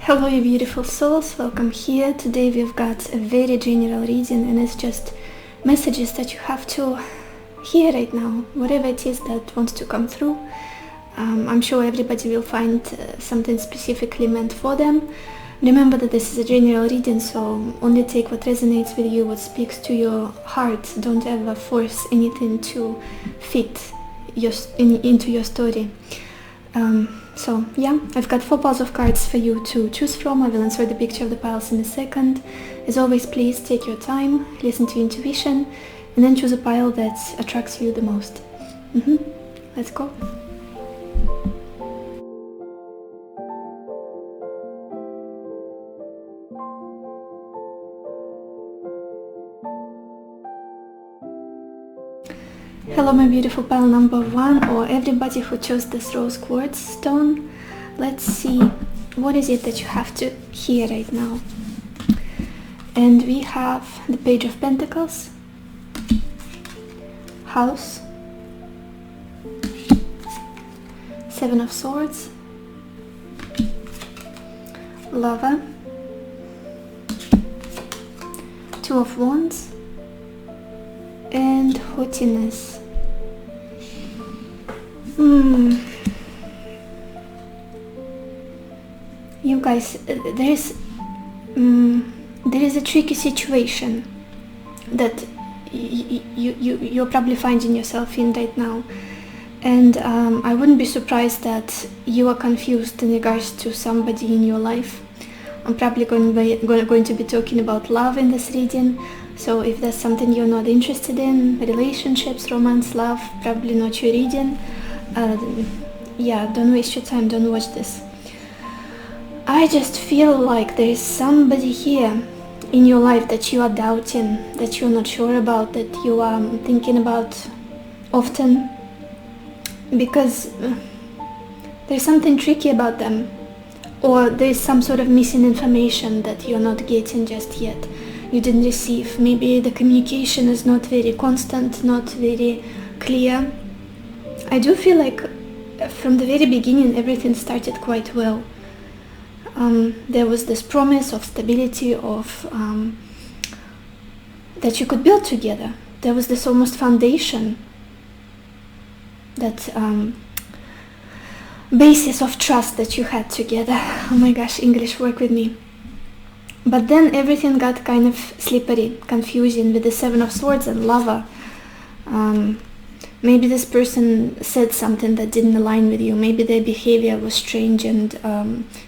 Hello you beautiful souls, welcome here. Today we've got a very general reading and it's just messages that you have to hear right now, whatever it is that wants to come through. I'm sure everybody will find something specifically meant for them. Remember that this is a general reading, so only take what resonates with you, what speaks to your heart. Don't ever force anything to fit into your story. So yeah, I've got 4 piles of cards for you to choose from. I will insert the picture of the piles in a second. As always, please take your time, listen to your intuition, and then choose a pile that attracts you the most. Let's go. Hello my beautiful pile number 1, or everybody who chose this rose quartz stone. Let's see what is it that you have to hear right now. And we have the Page of Pentacles, House, 7 of Swords, Lover, 2 of Wands, and Haughtiness. You guys, there is a tricky situation that you're probably finding yourself in right now, and I wouldn't be surprised that you are confused in regards to somebody in your life. I'm probably going to be talking about love in this reading, so if there's something you're not interested in, relationships, romance, love, probably not your reading. Yeah, don't waste your time, don't watch this. I just feel like there is somebody here in your life that you are doubting, that you're not sure about, that you are thinking about often, because there's something tricky about them, or there's some sort of missing information that you're not getting just yet. You didn't receive. Maybe the communication is not very constant, not very clear. I do feel like from the very beginning everything started quite well. There was this promise of stability, of that you could build together. There was this almost foundation, that basis of trust that you had together. Oh my gosh, English, work with me. But then everything got kind of slippery, confusing with the 7 of Swords and Lover. Maybe this person said something that didn't align with you. Maybe their behavior was strange and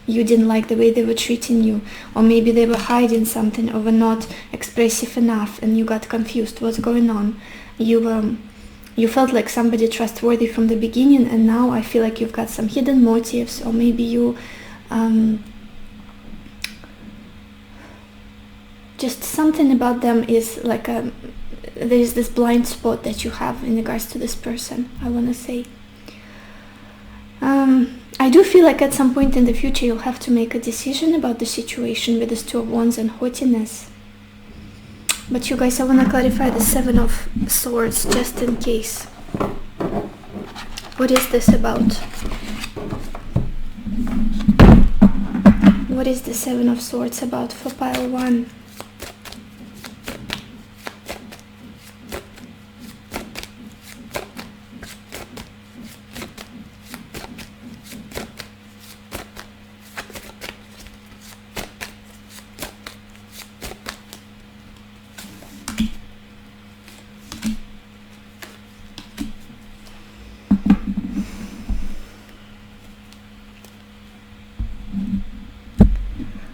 you didn't like the way they were treating you. Or maybe they were hiding something or were not expressive enough and you got confused. What's going on? You felt like somebody trustworthy from the beginning, and now I feel like you've got some hidden motives, or maybe you just something about them is like there is this blind spot that you have in regards to this person, I want to say. I do feel like at some point in the future you'll have to make a decision about the situation with this 2 of Wands and Haughtiness. But you guys, I want to clarify the 7 of Swords just in case. What is this about? What is the 7 of Swords about for pile 1?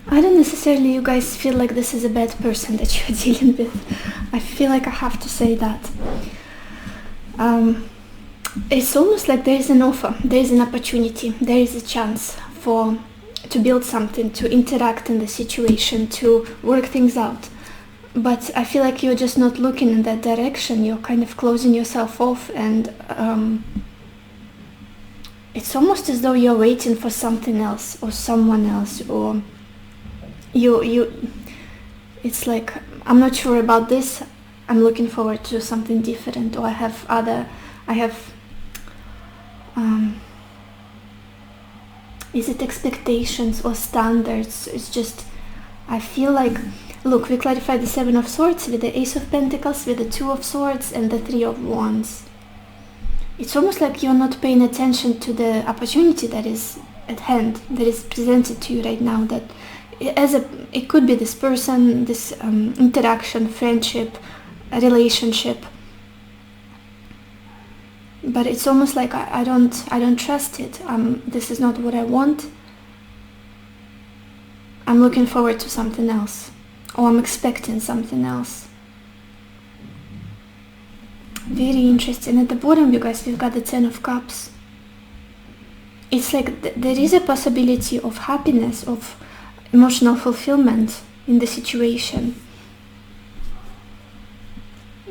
I don't necessarily, you guys, feel like this is a bad person that you're dealing with. I feel like I have to say that. It's almost like there is an offer, there is an opportunity, there is a chance to build something, to interact in the situation, to work things out. But I feel like you're just not looking in that direction. You're kind of closing yourself off, and it's almost as though you're waiting for something else or someone else, or it's like, I'm not sure about this, I'm looking forward to something different, or I have Is it expectations or standards? It's just, I feel like, look, we clarified the Seven of Swords with the Ace of Pentacles, with the Two of Swords and the Three of Wands. It's almost like you're not paying attention to the opportunity that is at hand, that is presented to you right now, that it could be this person, this interaction, friendship, a relationship, but it's almost like I don't trust it. This is not what I want. I'm looking forward to something else, or I'm expecting something else. Very interesting. At the bottom, you guys, we've got the Ten of Cups. It's like there is a possibility of happiness, of emotional fulfillment in the situation.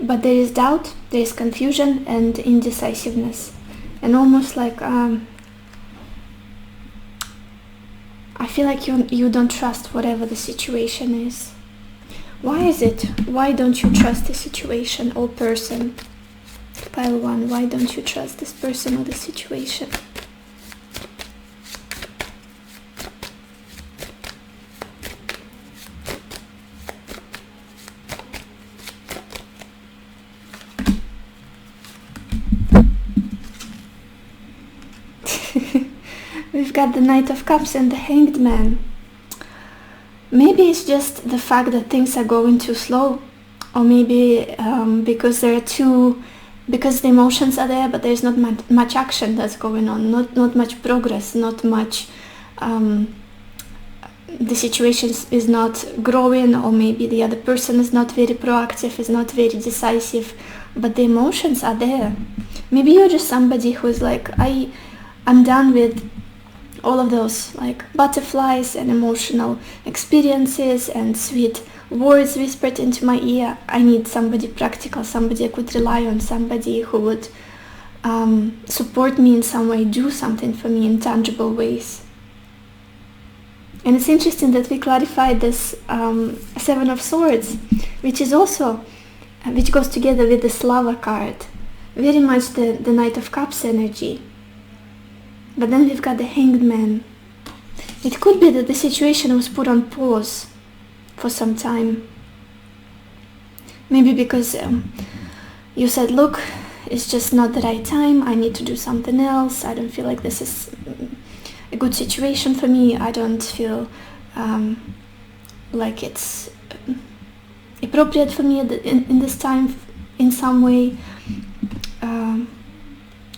But there is doubt, there is confusion and indecisiveness. And almost like, I feel like you don't trust whatever the situation is. Why is it? Why don't you trust the situation or person? Pile 1, why don't you trust this person or the situation? We've got the Knight of Cups and the Hanged Man. Maybe it's just the fact that things are going too slow, or maybe because because the emotions are there, but there's not much action that's going on, not much progress, not much, the situation is not growing, or maybe the other person is not very proactive, is not very decisive, but the emotions are there. Maybe you're just somebody who's like, I'm done with all of those like butterflies and emotional experiences and sweet words whispered into my ear. I need somebody practical, somebody I could rely on, somebody who would support me in some way, do something for me in tangible ways. And it's interesting that we clarified this Seven of Swords, which is also, which goes together with the Slava card, very much the Knight of Cups energy. But then we've got the Hanged Man. It could be that the situation was put on pause for some time. Maybe because you said, look, it's just not the right time, I need to do something else, I don't feel like this is a good situation for me, I don't feel like it's appropriate for me in this time in some way.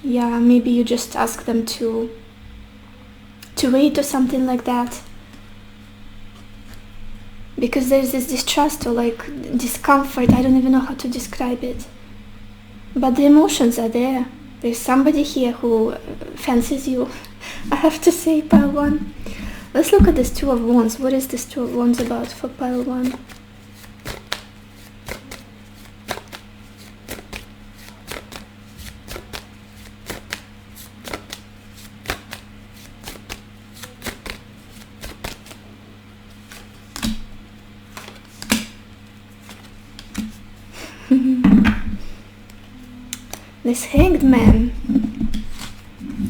Yeah, maybe you just ask them to wait or something like that, because there's this distrust or like discomfort. I don't even know how to describe it, but the emotions are there. There's somebody here who fancies you. I have to say, pile 1. Let's look at this Two of Wands. What is this Two of Wands about for pile 1? This Hanged Man.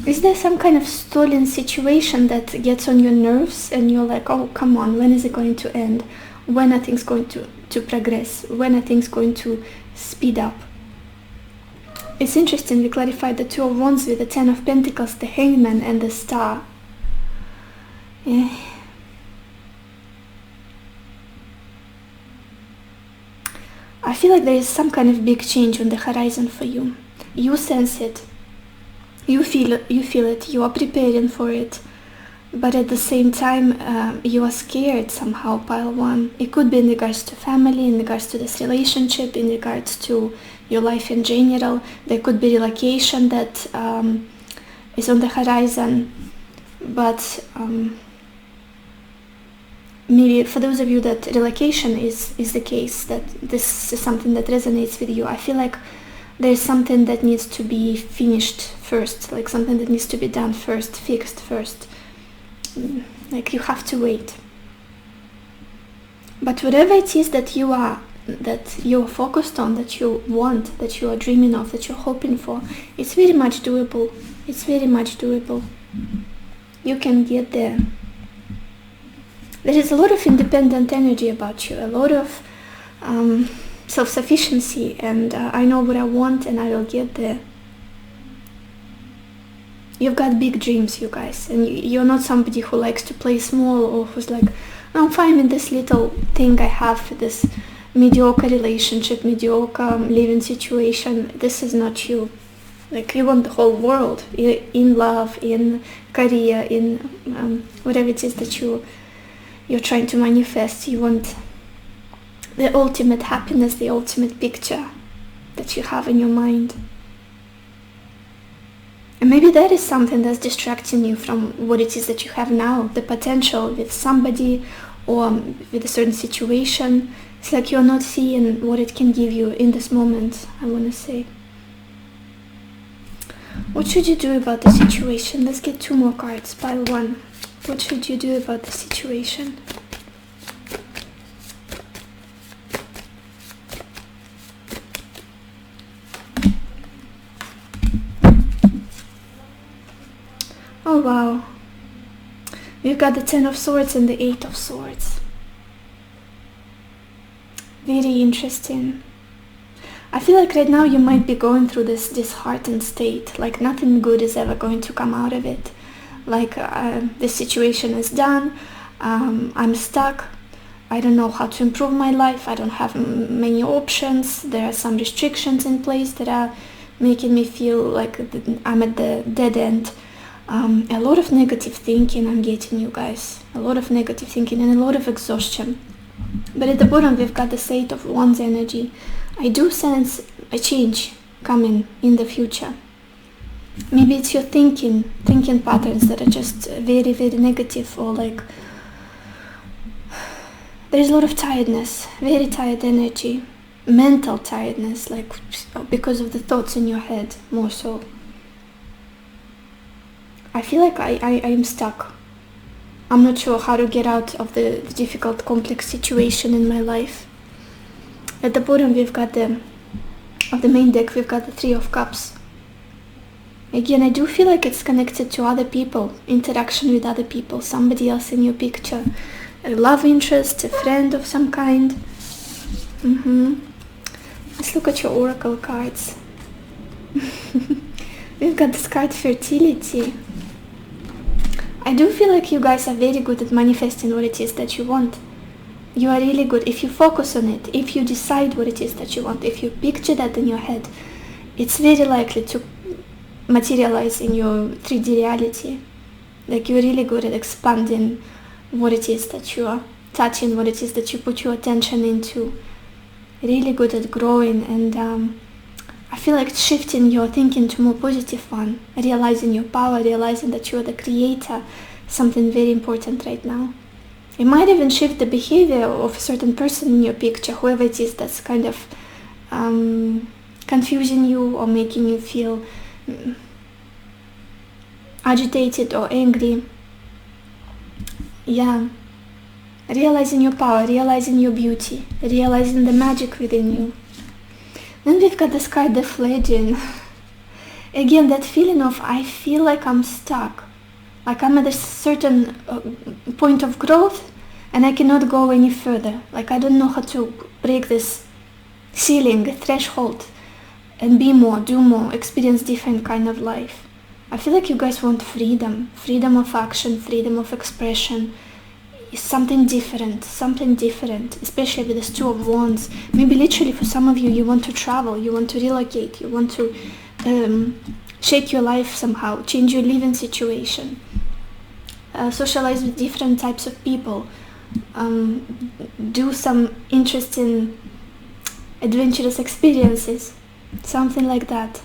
Is there some kind of stolen situation that gets on your nerves and you're like, oh, come on, when is it going to end? When are things going to progress? When are things going to speed up? It's interesting, we clarified the Two of Wands with the Ten of Pentacles, the Hanged Man and the Star. Yeah. I feel like there is some kind of big change on the horizon for you. You sense it, you feel it, you are preparing for it, but at the same time you are scared somehow, pile 1. It could be in regards to family, in regards to this relationship, in regards to your life in general. There could be relocation that is on the horizon, but maybe for those of you that relocation is the case, that this is something that resonates with you, I feel like there's something that needs to be finished first, like something that needs to be done first, fixed first. Like you have to wait. But whatever it is that you're focused on, that you want, that you are dreaming of, that you're hoping for, it's very much doable. It's very much doable. You can get there. There is a lot of independent energy about you, a lot of self-sufficiency, and I know what I want and I will get there. You've got big dreams, you guys, and you're not somebody who likes to play small or who's like, I'm fine with this little thing I have, this mediocre relationship, mediocre living situation. This is not you. Like, you want the whole world, in love, in career, in whatever it is that you're trying to manifest. You want the ultimate happiness, the ultimate picture that you have in your mind. And maybe that is something that's distracting you from what it is that you have now, the potential with somebody or with a certain situation. It's like you're not seeing what it can give you in this moment, I want to say. What should you do about the situation? Let's get 2 more cards, pile 1. What should you do about the situation? Oh wow, we've got the 10 of Swords and the 8 of Swords. Very interesting. I feel like right now you might be going through this disheartened state, like nothing good is ever going to come out of it. Like this situation is done, I'm stuck, I don't know how to improve my life, I don't have many options, there are some restrictions in place that are making me feel like I'm at the dead end. A lot of negative thinking I'm getting, you guys. A lot of negative thinking and a lot of exhaustion. But at the bottom we've got the 8 of Wands energy. I do sense a change coming in the future. Maybe it's your thinking patterns that are just very, very negative, or like there's a lot of tiredness, very tired energy, mental tiredness, like because of the thoughts in your head more so. I feel like I am stuck. I'm not sure how to get out of the difficult, complex situation in my life. At the bottom we've got of the main deck, we've got the 3 of Cups. Again, I do feel like it's connected to other people, interaction with other people, somebody else in your picture. A love interest, a friend of some kind. Let's look at your oracle cards. We've got this card Fertility. I do feel like you guys are very good at manifesting what it is that you want. You are really good. If you focus on it, if you decide what it is that you want, if you picture that in your head, it's very likely to materialize in your 3D reality. Like, you're really good at expanding what it is that you are touching, what it is that you put your attention into. Really good at growing, and I feel like shifting your thinking to more positive one, realizing your power, realizing that you are the creator, something very important right now. It might even shift the behavior of a certain person in your picture, whoever it is that's kind of confusing you or making you feel agitated or angry. Yeah. Realizing your power, realizing your beauty, realizing the magic within you. Then we've got this card, the Fledging. Again, that feeling of I feel like I'm stuck. Like I'm at a certain point of growth and I cannot go any further. Like I don't know how to break this ceiling, threshold, and be more, do more, experience different kind of life. I feel like you guys want freedom, freedom of action, freedom of expression. Something different, especially with this 2 of Wands. Maybe literally for some of you, you want to travel, you want to relocate, you want to shake your life somehow, change your living situation, socialize with different types of people, do some interesting, adventurous experiences, something like that.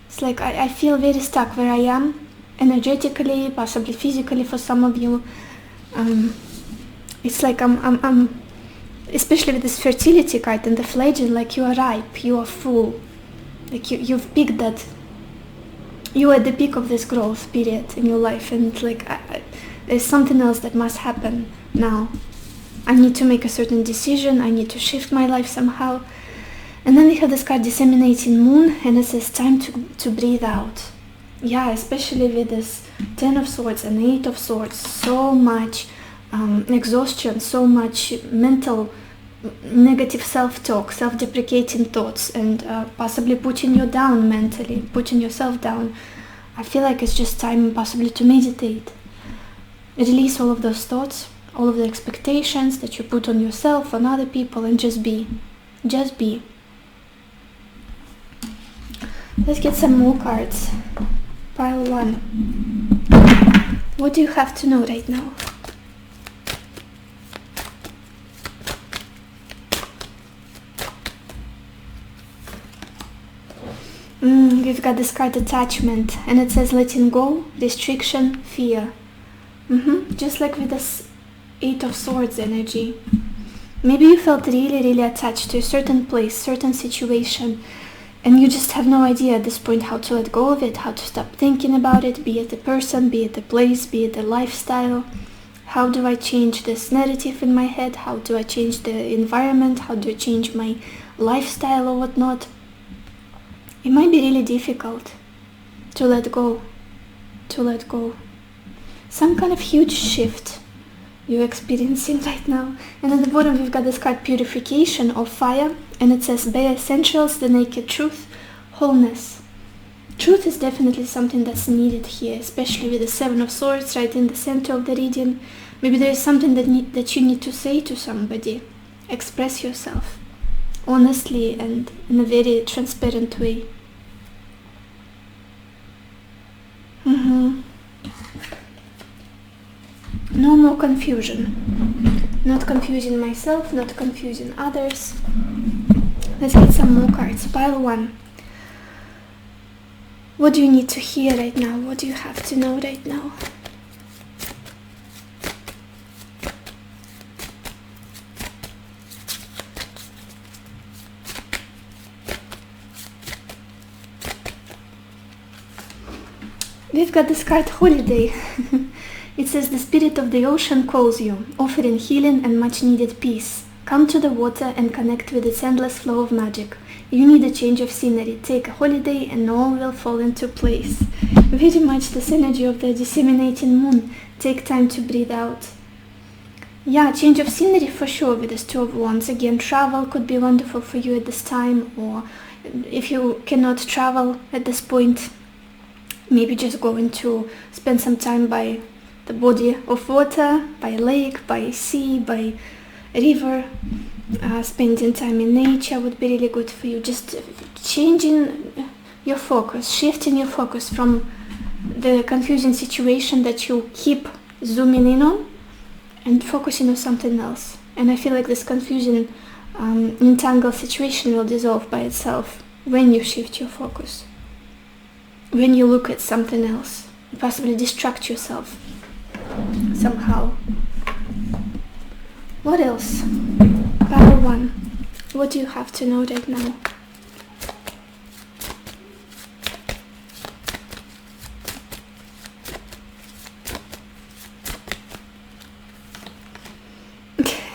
It's like I feel very stuck where I am, energetically, possibly physically for some of you. It's like I'm especially with this Fertility card and the Fledging, like you are ripe, you are full, like you've peaked that, you are at the peak of this growth period in your life, and like there's something else that must happen now. I need to make a certain decision, I need to shift my life somehow. And then we have this card Disseminating Moon, and it says time to breathe out. Yeah, especially with this 10 of Swords and 8 of Swords, so much exhaustion, so much mental negative self-talk, self-deprecating thoughts, and possibly putting you down mentally, putting yourself down. I feel like it's just time possibly to meditate. Release all of those thoughts, all of the expectations that you put on yourself, on other people, and just be. Just be. Let's get some more cards. Pile 1. What do you have to know right now? We've got this card attachment, and it says letting go, restriction, fear. Just like with this 8 of Swords energy. Maybe you felt really attached to a certain place, certain situation, and you just have no idea at this point how to let go of it, how to stop thinking about it, be it the person, be it the place, be it the lifestyle. How do I change this narrative in my head? How do I change the environment? How do I change my lifestyle or whatnot? It might be really difficult to let go, Some kind of huge shift you're experiencing right now. And at the bottom we've got this card purification or fire, and it says bare essentials, the naked truth, wholeness. Truth is definitely something that's needed here, especially with the 7 of Swords right in the center of the reading. Maybe there is something that you need to say to somebody. Express yourself honestly and in a very transparent way. No more confusion. Not confusing myself, not confusing others. Let's get some more cards. Pile 1. What do you need to hear right now? What do you have to know right now? We've got this card holiday. It says the spirit of the ocean calls you, offering healing and much needed peace. Come to the water and connect with its endless flow of magic. You need a change of scenery. Take a holiday and all will fall into place. Very much this energy of the disseminating moon. Take time to breathe out. Yeah, change of scenery for sure with this 2 of Wands. Again, travel could be wonderful for you at this time, or if you cannot travel at this point, maybe just going to spend some time by the body of water, by a lake, by a sea, by a river. Spending time in nature would be really good for you. Just changing your focus, shifting your focus from the confusing situation that you keep zooming in on and focusing on something else. And I feel like this confusing, entangled situation will dissolve by itself when you shift your focus. When you look at something else, possibly distract yourself somehow. What else? Pile 1. What do you have to know right now?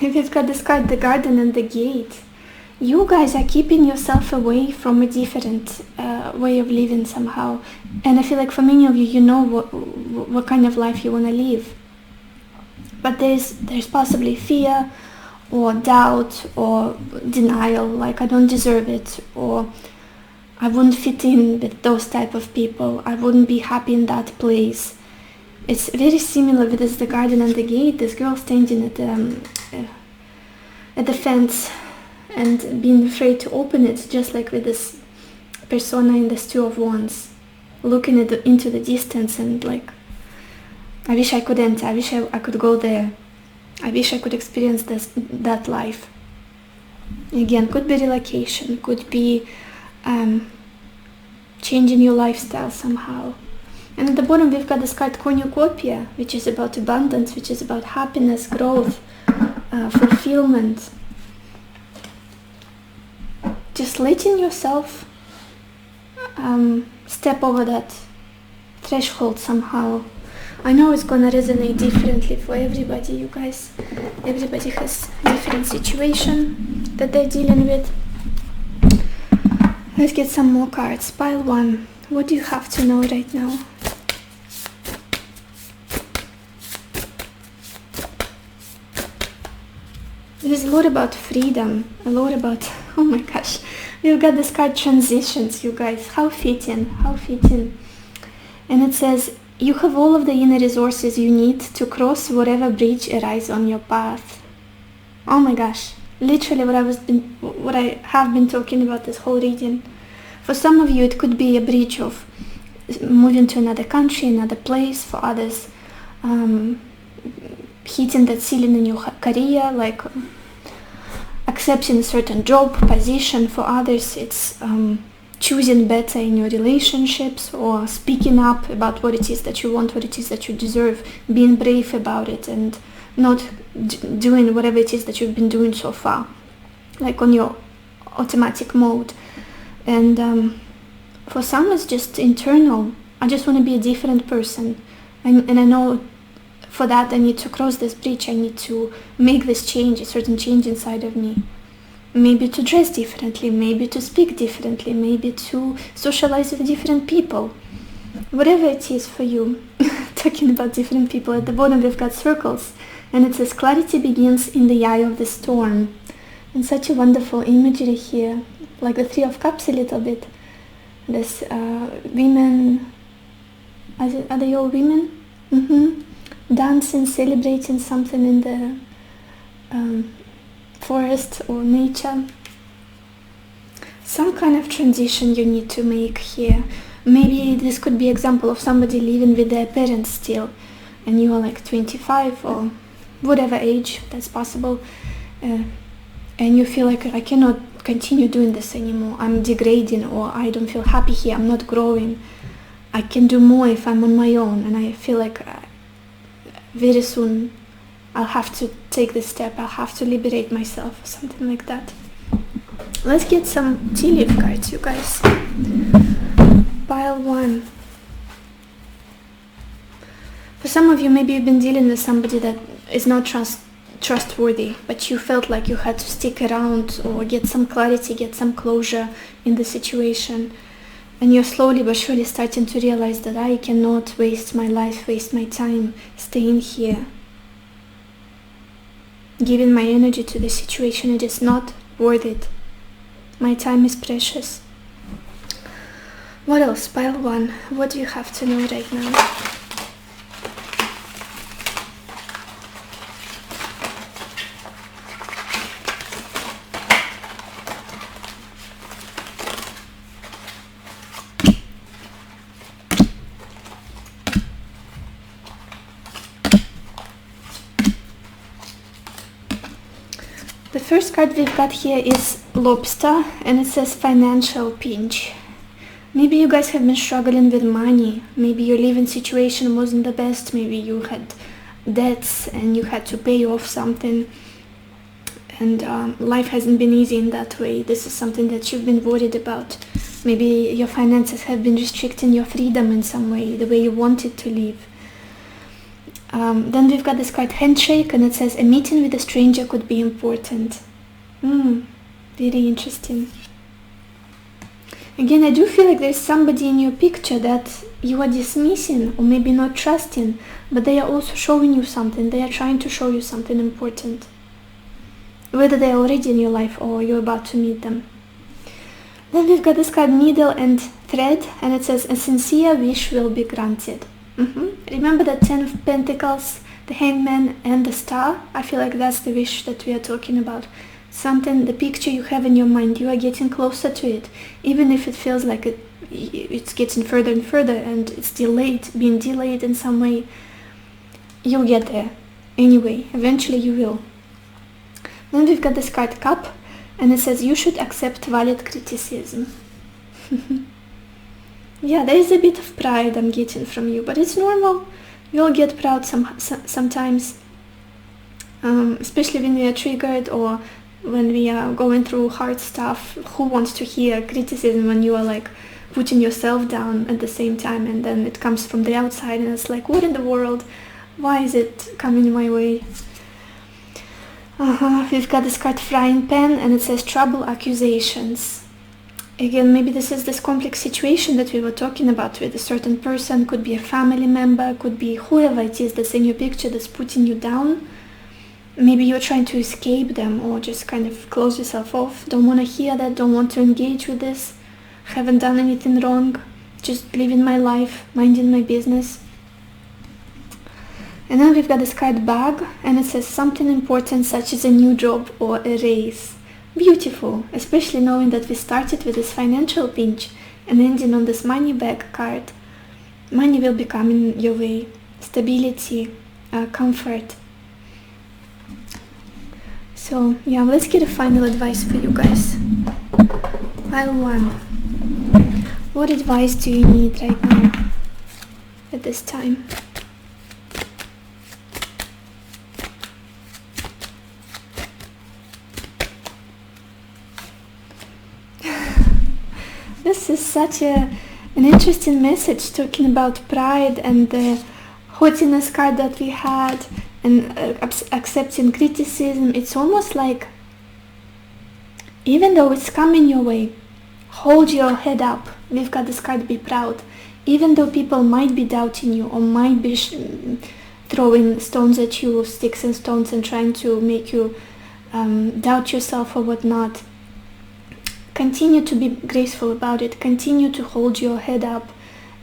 We've got this card, the garden and the gate. You guys are keeping yourself away from a different way of living somehow. And I feel like for many of you, you know what kind of life you want to live. But there's possibly fear or doubt or denial, like I don't deserve it, or I wouldn't fit in with those type of people, I wouldn't be happy in that place. It's very similar with this, the garden and the gate, this girl standing at the fence and being afraid to open it, just like with this persona in this 2 of Wands, looking into the distance and like, I wish I could enter, I wish I could go there, I wish I could experience that life. Again, could be relocation, could be changing your lifestyle somehow. And at the bottom we've got this card cornucopia, which is about abundance, which is about happiness, growth, fulfillment. Just letting yourself step over that threshold somehow. I know it's gonna resonate differently for everybody, you guys. Everybody has different situation that they're dealing with. Let's get some more cards. Pile 1. What do you have to know right now? There's a lot about freedom, a lot about, oh my gosh, we've got this card transitions, you guys, how fitting, how fitting. And it says, you have all of the inner resources you need to cross whatever bridge arises on your path. Oh my gosh, literally what I have been talking about this whole reading. For some of you, it could be a bridge of moving to another country, another place. For others, hitting that ceiling in your career, like accepting a certain job position. For others, it's choosing better in your relationships, or speaking up about what it is that you want, what it is that you deserve, being brave about it, and not doing whatever it is that you've been doing so far, like on your automatic mode. And for some, it's just internal. I just want to be a different person, and I know for that I need to cross this bridge. I need to make this change, a certain change inside of me. Maybe to dress differently, maybe to speak differently, maybe to socialize with different people. Whatever it is for you. Talking about different people, at the bottom we've got circles, and it says clarity begins in the eye of the storm. And such a wonderful imagery here, like the Three of Cups a little bit. This women, are they all women? Dancing, celebrating something in the forest or nature. Some kind of transition you need to make here. Maybe this could be example of somebody living with their parents still, and you are like 25 or whatever age that's possible, and you feel like I cannot continue doing this anymore. I'm degrading, or I don't feel happy here. I'm not growing. I can do more if I'm on my own, and I feel like very soon I'll have to take this step. I'll have to liberate myself, or something like that. Let's get some tea leaf cards, you guys. Pile 1. For some of you, maybe you've been dealing with somebody that is not trustworthy, but you felt like you had to stick around or get some clarity, get some closure in the situation. And you're slowly but surely starting to realize that I cannot waste my life, waste my time staying here, giving my energy to the situation. It is not worth it. My time is precious. What else? Pile 1. What do you have to know right now? The first card we've got here is Lobster, and it says financial pinch. Maybe you guys have been struggling with money. Maybe your living situation wasn't the best. Maybe you had debts and you had to pay off something. And life hasn't been easy in that way. This is something that you've been worried about. Maybe your finances have been restricting your freedom in some way, the way you wanted to live. Then we've got this card Handshake, and it says a meeting with a stranger could be important. Very interesting. Again, I do feel like there's somebody in your picture that you are dismissing or maybe not trusting, but they are also showing you something. They are trying to show you something important, whether they're already in your life or you're about to meet them. Then we've got this card Needle and Thread, and it says a sincere wish will be granted. Remember the 10 of Pentacles, the Hangman and the Star? I feel like that's the wish that we are talking about. Something, the picture you have in your mind, you are getting closer to it. Even if it feels like it's getting further and further and it's delayed, being delayed in some way, you'll get there. Anyway, eventually you will. Then we've got this card Cup, and it says you should accept valid criticism. Yeah, there is a bit of pride I'm getting from you, but it's normal. We all get proud sometimes, especially when we are triggered or when we are going through hard stuff. Who wants to hear criticism when you are like putting yourself down at the same time, and then it comes from the outside and it's like, what in the world? Why is it coming my way? We've got this card Frying Pan, and it says trouble accusations. Again, maybe this is this complex situation that we were talking about with a certain person, could be a family member, could be whoever it is that's in your picture that's putting you down. Maybe you're trying to escape them or just kind of close yourself off. Don't want to hear that, don't want to engage with this. Haven't done anything wrong. Just living my life, minding my business. And then we've got this card bag, and it says something important such as a new job or a raise. Beautiful, especially knowing that we started with this financial pinch and ending on this money bag card. Money will be coming your way. Stability, comfort. So yeah, let's get a final advice for you guys. Pile 1. What advice do you need right now at this time? This is such an interesting message, talking about pride and the haughtiness card that we had, and accepting criticism. It's almost like, even though it's coming your way, hold your head up. We've got this card, be proud. Even though people might be doubting you or might be throwing stones at you, sticks and stones, and trying to make you doubt yourself or whatnot, continue to be graceful about it. Continue to hold your head up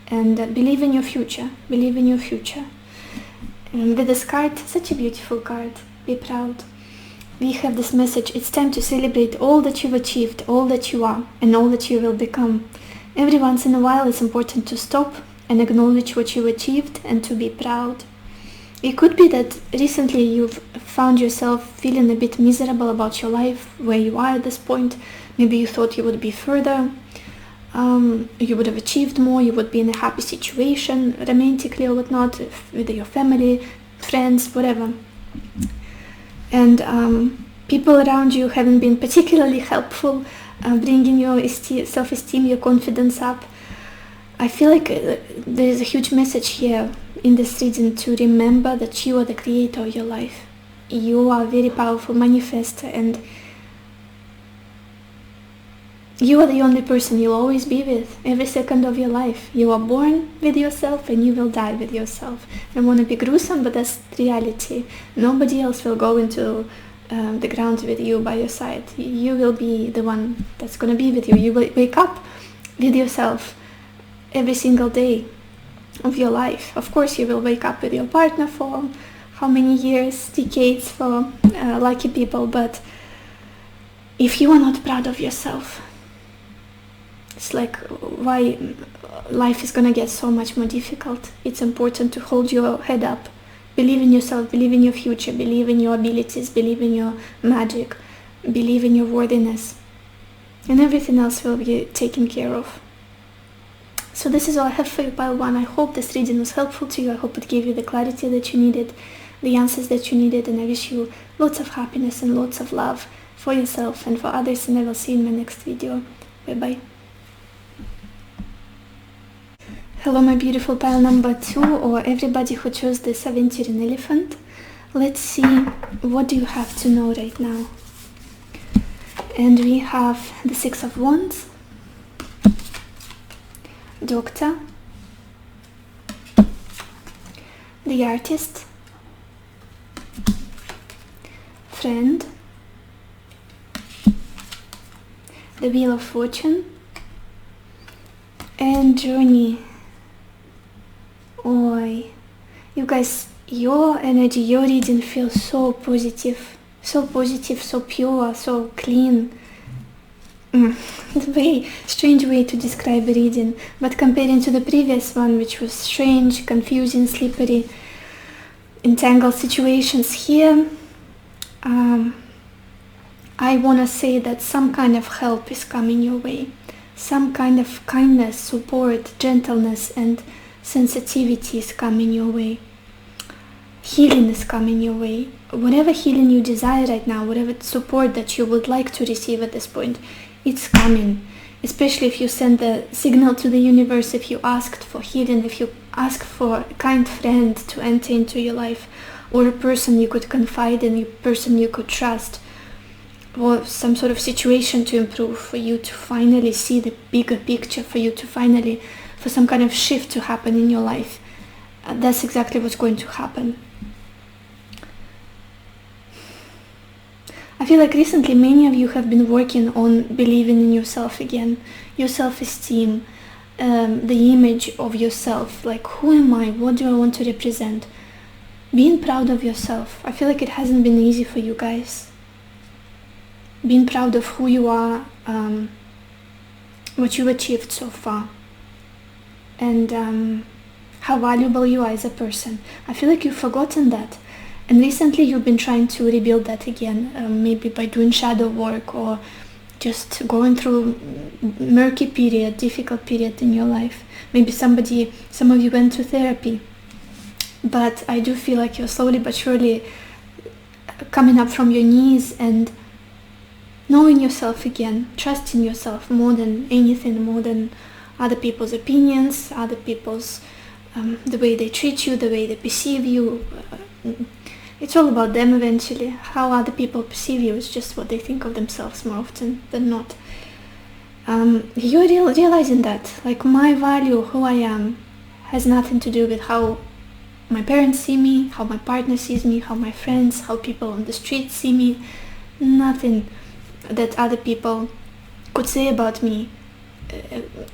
and believe in your future. Believe in your future. And with this card, such a beautiful card, be proud. We have this message, it's time to celebrate all that you've achieved, all that you are, and all that you will become. Every once in a while it's important to stop and acknowledge what you achieved and to be proud. It could be that recently you've found yourself feeling a bit miserable about your life, where you are at this point. Maybe you thought you would be further, you would have achieved more, you would be in a happy situation, romantically or whatnot, with your family, friends, whatever. And people around you haven't been particularly helpful, bringing your self-esteem, your confidence up. I feel like there is a huge message here in this reading to remember that you are the creator of your life. You are a very powerful manifestor, and you are the only person you'll always be with every second of your life. You are born with yourself and you will die with yourself. I don't want to be gruesome, but that's reality. Nobody else will go into the ground with you by your side. You will be the one that's going to be with you. You will wake up with yourself every single day of your life. Of course, you will wake up with your partner for how many years, decades for lucky people, but if you are not proud of yourself, it's like, why life is gonna get so much more difficult. It's important to hold your head up, believe in yourself, believe in your future, believe in your abilities, believe in your magic, believe in your worthiness, and everything else will be taken care of. So this is all I have for you, pile 1. I hope this reading was helpful to you. I hope it gave you the clarity that you needed, the answers that you needed, and I wish you lots of happiness and lots of love for yourself and for others, and I will see you in my next video. Bye bye. Hello my beautiful pile number 2, or everybody who chose the Aventuring Elephant. Let's see, what do you have to know right now? And we have the 6 of Wands, Doctor, the Artist, Friend, the Wheel of Fortune, and Journey. Oi, you guys, your energy, your reading feels so positive, so pure, so clean. Very strange way to describe a reading, but comparing to the previous one, which was strange, confusing, slippery, entangled situations, here I want to say that some kind of help is coming your way, some kind of kindness, support, gentleness, and sensitivity is coming your way. Healing is coming your way. Whatever healing you desire right now, whatever support that you would like to receive at this point, it's coming. Especially if you send the signal to the universe, if you asked for healing, if you ask for a kind friend to enter into your life, or a person you could confide in, a person you could trust. or some sort of situation to improve, for you to finally see the bigger picture, for some kind of shift to happen in your life. That's exactly what's going to happen. I feel like recently many of you have been working on believing in yourself again, your self-esteem, the image of yourself, like who am I, what do I want to represent, being proud of yourself. I feel like it hasn't been easy for you guys. Being proud of who you are, what you've achieved so far, and how valuable you are as a person. I feel like you've forgotten that. And recently you've been trying to rebuild that again, maybe by doing shadow work or just going through murky period, difficult period in your life. Maybe some of you went to therapy. But I do feel like you're slowly but surely coming up from your knees and knowing yourself again, trusting yourself more than anything, more than other people's opinions, other people's, the way they treat you, the way they perceive you. It's all about them eventually. How other people perceive you is just what they think of themselves more often than not. You're realizing that, like, my value, who I am, has nothing to do with how my parents see me, how my partner sees me, how my friends, how people on the street see me. Nothing that other people could say about me.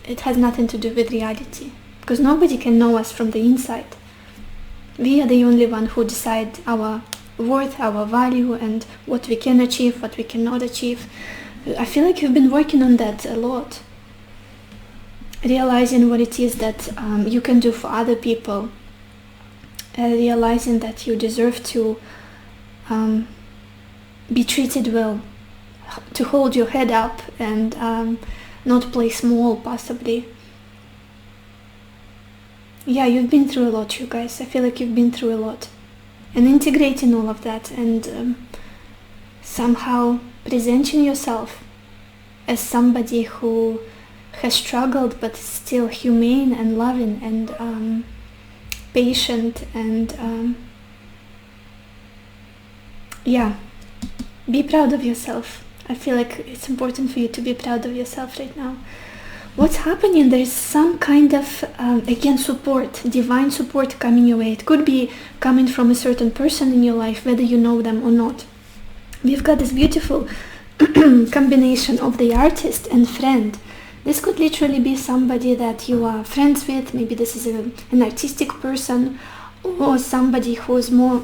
It has nothing to do with reality. Because nobody can know us from the inside. We are the only one who decide our worth, our value, and what we can achieve, what we cannot achieve. I feel like you've been working on that a lot. Realizing what it is that you can do for other people. Realizing that you deserve to be treated well, to hold your head up and not play small, possibly. Yeah, you've been through a lot, you guys. I feel like you've been through a lot. And integrating all of that and somehow presenting yourself as somebody who has struggled but is still humane and loving and patient and yeah, be proud of yourself. I feel like it's important for you to be proud of yourself right now. What's happening? There is some kind of, again, support, divine support coming your way. It could be coming from a certain person in your life, whether you know them or not. We've got this beautiful combination of the artist and friend. This could literally be somebody that you are friends with. Maybe this is an artistic person or somebody who's more,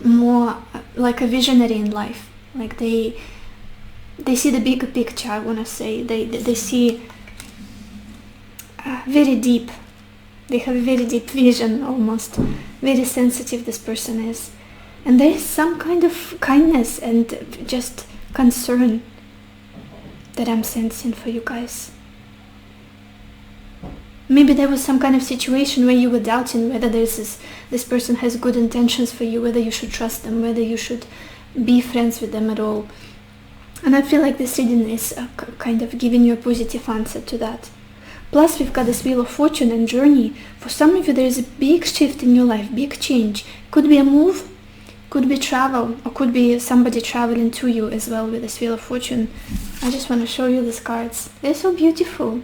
more like a visionary in life. Like they see the bigger picture, I want to say. They see very deep. They have a very deep vision almost. Very sensitive this person is. And there is some kind of kindness and just concern that I'm sensing for you guys. Maybe there was some kind of situation where you were doubting whether this person has good intentions for you, whether you should trust them, whether you should be friends with them at all. And I feel like this reading is kind of giving you a positive answer to that. Plus, we've got this Wheel of Fortune and journey. For some of you, there is a big shift in your life, big change. Could be a move, could be travel, or could be somebody traveling to you as well with this Wheel of Fortune. I just want to show you these cards. They're so beautiful.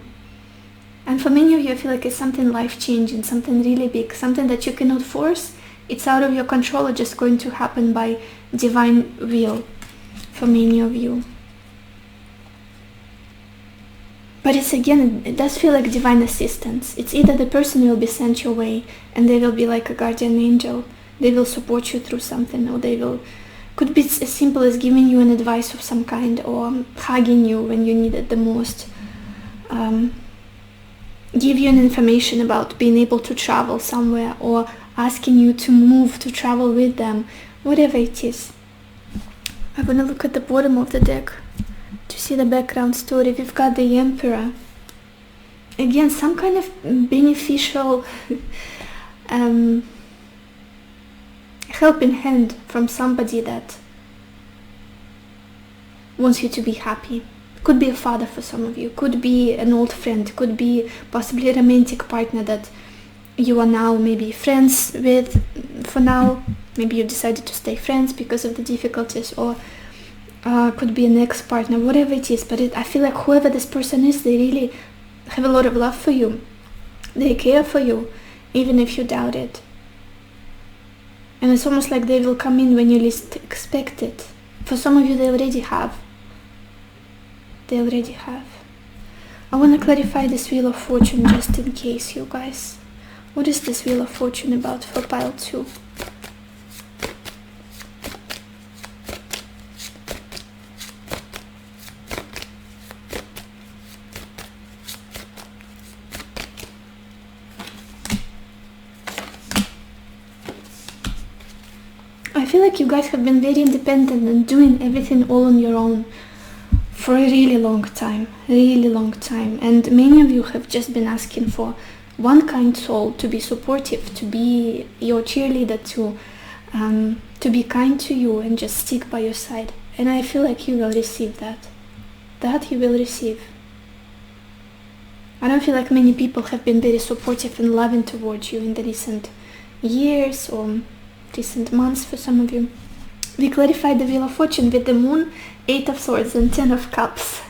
And for many of you, I feel like it's something life-changing, something really big, something that you cannot force. It's out of your control, it's just going to happen by divine will. For many of you. But it's again, it does feel like divine assistance. It's either the person will be sent your way and they will be like a guardian angel. They will support you through something, or they will, could be as simple as giving you an advice of some kind, or hugging you when you need it the most. Give you an information about being able to travel somewhere, or asking you to move to travel with them, whatever it is. I'm gonna look at the bottom of the deck to see the background story. We've got the Emperor. Again, some kind of beneficial helping hand from somebody that wants you to be happy. Could be a father for some of you, could be an old friend, could be possibly a romantic partner that you are now maybe friends with for now. Maybe you decided to stay friends because of the difficulties, or could be an ex-partner, whatever it is, but I feel like whoever this person is, they really have a lot of love for you. They care for you, even if you doubt it. And it's almost like they will come in when you least expect it. For some of you, they already have. They already have. I want to clarify this Wheel of Fortune just in case, you guys. What is this Wheel of Fortune about for pile 2? I feel like you guys have been very independent and doing everything all on your own for a really long time, and many of you have just been asking for one kind soul to be supportive, to be your cheerleader, to be kind to you and just stick by your side. And I feel like you will receive that you will receive. I don't feel like many people have been very supportive and loving towards you in the recent years or recent months for some of you. We clarified the Wheel of Fortune with the Moon, 8 of Swords and 10 of Cups.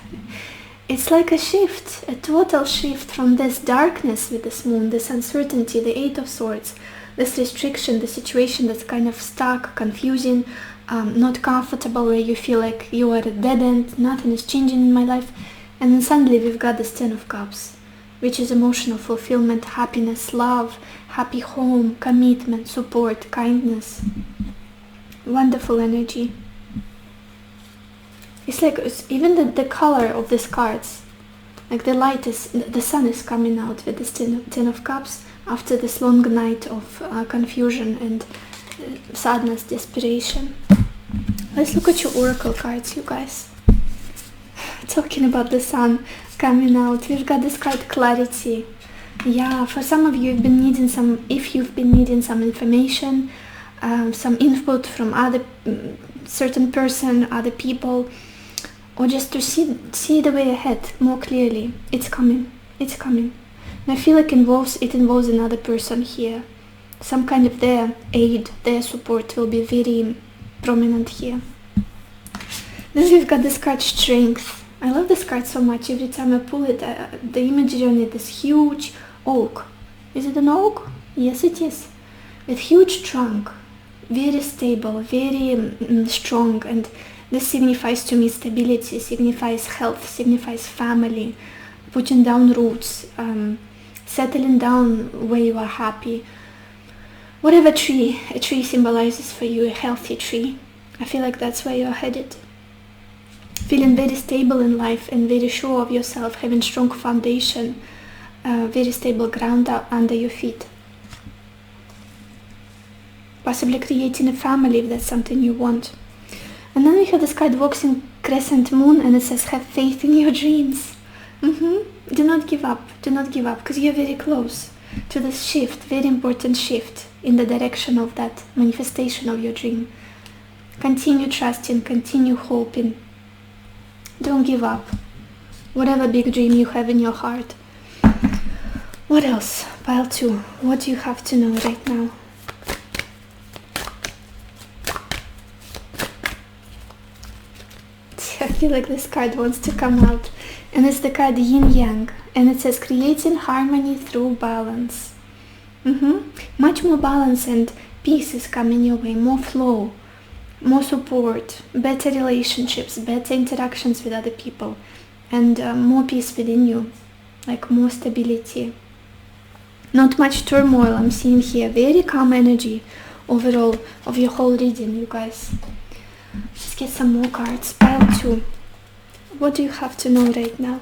It's like a shift, a total shift from this darkness with this Moon, this uncertainty, the 8 of Swords, this restriction, the situation that's kind of stuck, confusing, not comfortable, where you feel like you are at a dead end, nothing is changing in my life. And then suddenly we've got this 10 of Cups, which is emotional fulfillment, happiness, love, happy home, commitment, support, kindness. Wonderful energy. It's like even the color of these cards, like the light is, the sun is coming out with this 10 of Cups after this long night of confusion and sadness, desperation. Let's look at your oracle cards, you guys. Talking about the sun coming out, we've got this card Clarity. Yeah, for some of you, if you've been needing some information, some input from other certain person, other people, or just to see the way ahead more clearly, it's coming. And I feel like it involves another person here. Some kind of their aid, their support will be very prominent here. Then we've got this card Strength. I love this card so much. Every time I pull it, the imagery on it is huge oak. Is it an oak? Yes, it is. With huge trunk, very stable, very strong, and this signifies to me stability, signifies health, signifies family, putting down roots, settling down where you are happy. Whatever a tree symbolizes for you, a healthy tree. I feel like that's where you're headed. Feeling very stable in life and very sure of yourself, having strong foundation, very stable ground under your feet. Possibly creating a family if that's something you want. And then we have this card Waxing Crescent Moon, and it says have faith in your dreams. Do not give up, because you're very close to this shift, very important shift in the direction of that manifestation of your dream. Continue trusting, continue hoping. Don't give up. Whatever big dream you have in your heart. What else? Pile 2. What do you have to know right now? I feel like this card wants to come out. And it's the card Yin Yang. And it says creating harmony through balance. Much more balance and peace is coming your way. More flow. More support. Better relationships. Better interactions with other people. And more peace within you. Like more stability. Not much turmoil I'm seeing here. Very calm energy overall of your whole reading, you guys. Let's get some more cards. Pile 2. What do you have to know right now?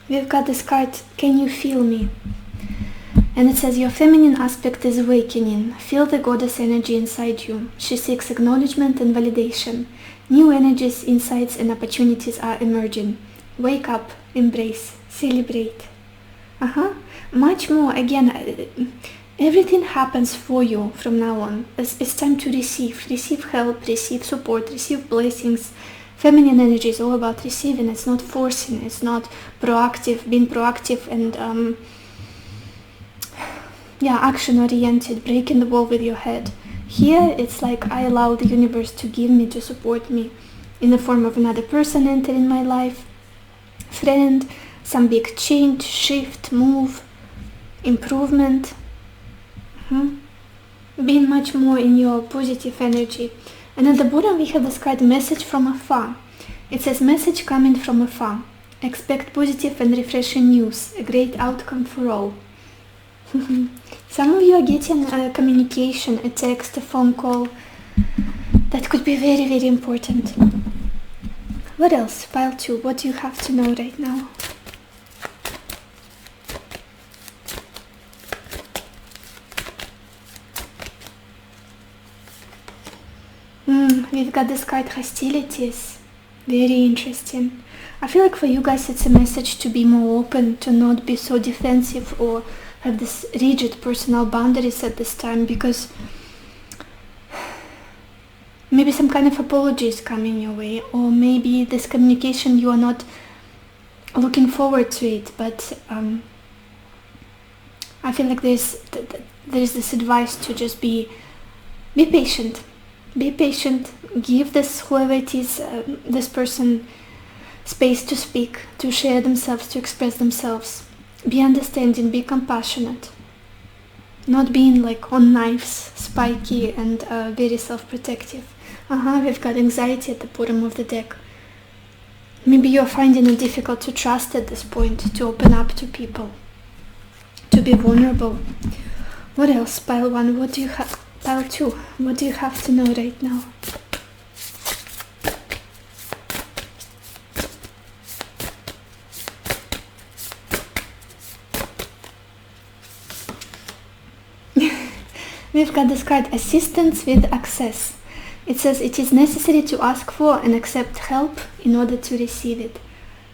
We've got this card, Can You Feel Me? And it says your feminine aspect is awakening. Feel the goddess energy inside you. She seeks acknowledgement and validation. New energies, insights and opportunities are emerging. Wake up, embrace, celebrate. Much more, again, everything happens for you from now on. It's time to receive help, receive support, receive blessings. Feminine energy is all about receiving. It's not forcing, it's not being proactive and action-oriented, breaking the wall with your head. Here, it's like I allow the universe to give me, to support me, in the form of another person entering my life, friend, some big change, shift, move, improvement. Being much more in your positive energy. And at the bottom we have this card, message from afar. It says, message coming from afar. Expect positive and refreshing news, a great outcome for all. Some of you are getting a communication, a text, a phone call that could be very, very important. What else? Pile 2, what do you have to know right now? We've got this card, hostilities. Very interesting. I feel like for you guys it's a message to be more open, to not be so defensive or have this rigid personal boundaries at this time, because maybe some kind of apology is coming your way, or maybe this communication you are not looking forward to it, but I feel like there's this advice to just be patient. Be patient, give this, whoever it is, this person, space to speak, to share themselves, to express themselves. Be understanding, be compassionate. Not being like on knives, spiky and very self-protective. We've got anxiety at the bottom of the deck. Maybe you're finding it difficult to trust at this point, to open up to people, to be vulnerable. What else? Pile 1, what do you have? Pile 2, what do you have to know right now? We've got this card, assistance with access. It says it is necessary to ask for and accept help in order to receive it.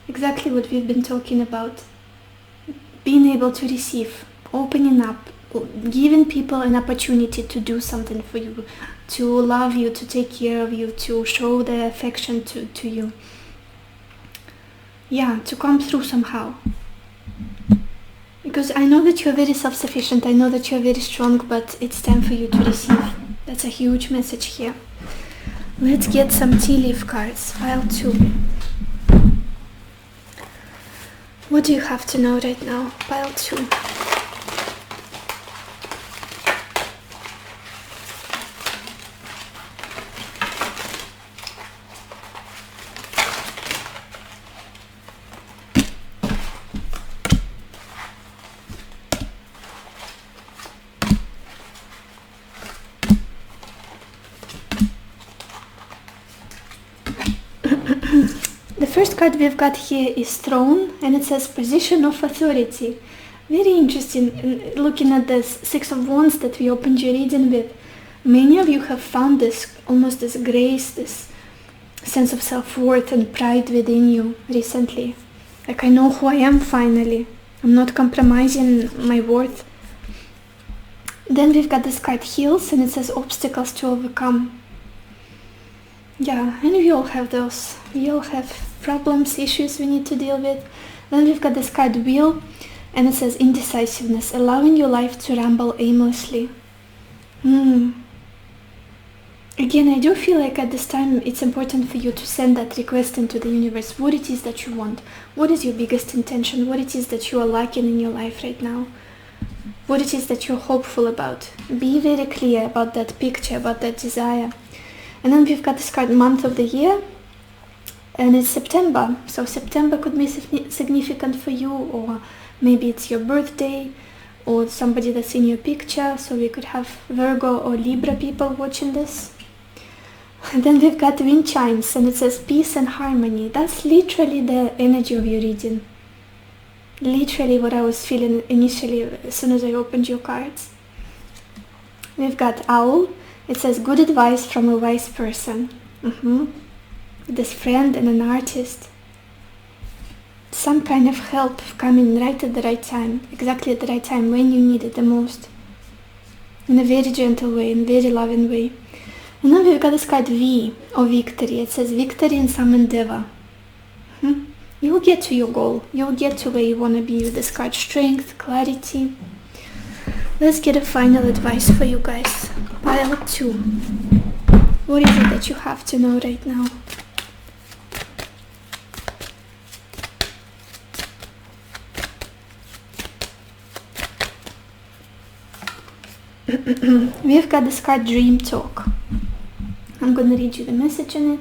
Exactly what we've been talking about. Being able to receive, opening up, giving people an opportunity to do something for you, to love you, to take care of you, to show their affection to you. Yeah, to come through somehow. Because I know that you're very self-sufficient, I know that you're very strong, but it's time for you to receive. That's a huge message here. Let's get some tea leaf cards. Pile 2. What do you have to know right now? Pile 2. The first card we've got here is Throne, and it says position of authority. Very interesting. Looking at this 6 of Wands that we opened your reading with, many of you have found this, almost this grace, this sense of self-worth and pride within you recently. Like, I know who I am finally. I'm not compromising my worth. Then we've got this card Heals, and it says obstacles to overcome. Yeah, and we all have those. We all have problems, issues we need to deal with. Then we've got this card Wheel, and it says indecisiveness, allowing your life to ramble aimlessly. Again, I do feel like at this time it's important for you to send that request into the universe. What it is that you want. What is your biggest intention? What it is that you are lacking in your life right now. What it is that you're hopeful about. Be very clear about that picture, about that desire. And then we've got this card Month of the Year, and it's September. So September could be significant for you, or maybe it's your birthday, or somebody that's in your picture. So we could have Virgo or Libra people watching this. And then we've got Wind Chimes, and it says peace and harmony. That's literally the energy of your reading. Literally what I was feeling initially as soon as I opened your cards. We've got Owl. It says good advice from a wise person. This friend and an artist. Some kind of help coming right at the right time. Exactly at the right time, when you need it the most. In a very gentle way, in a very loving way. And then we've got this card V, or victory. It says victory in some endeavor. You'll get to your goal. You'll get to where you want to be with this card. Strength, clarity. Let's get a final advice for you guys. Pile 2. What is it that you have to know right now? We've got this card Dream Talk. I'm gonna read you the message in it.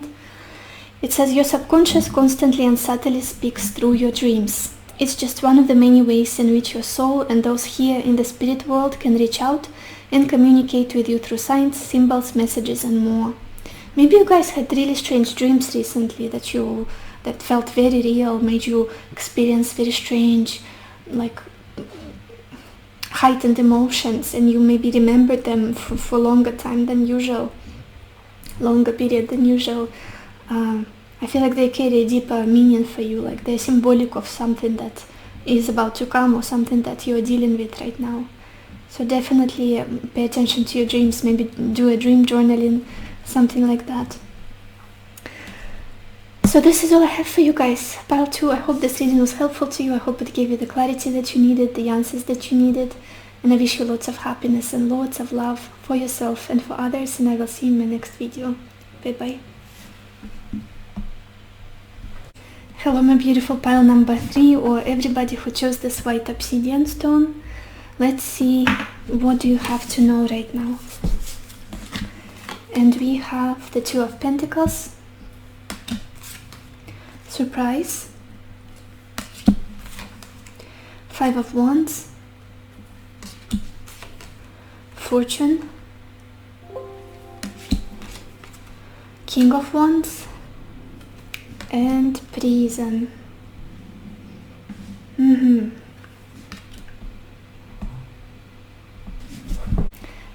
It says your subconscious constantly and subtly speaks through your dreams. It's just one of the many ways in which your soul and those here in the spirit world can reach out and communicate with you through signs, symbols, messages and more. Maybe you guys had really strange dreams recently that felt very real, made you experience very strange, like heightened emotions, and you maybe remembered them for longer time than usual, longer period than usual. I feel like they carry a deeper meaning for you, like they're symbolic of something that is about to come or something that you're dealing with right now. So definitely pay attention to your dreams, maybe do a dream journaling, something like that. So this is all I have for you guys. Pile 2, I hope this reading was helpful to you. I hope it gave you the clarity that you needed, the answers that you needed. And I wish you lots of happiness and lots of love for yourself and for others. And I will see you in my next video. Bye-bye. Hello, my beautiful pile number 3, or everybody who chose this white obsidian stone. Let's see, what do you have to know right now? And we have the 2 of Pentacles, Surprise, 5 of Wands, Fortune, King of Wands, and Prison.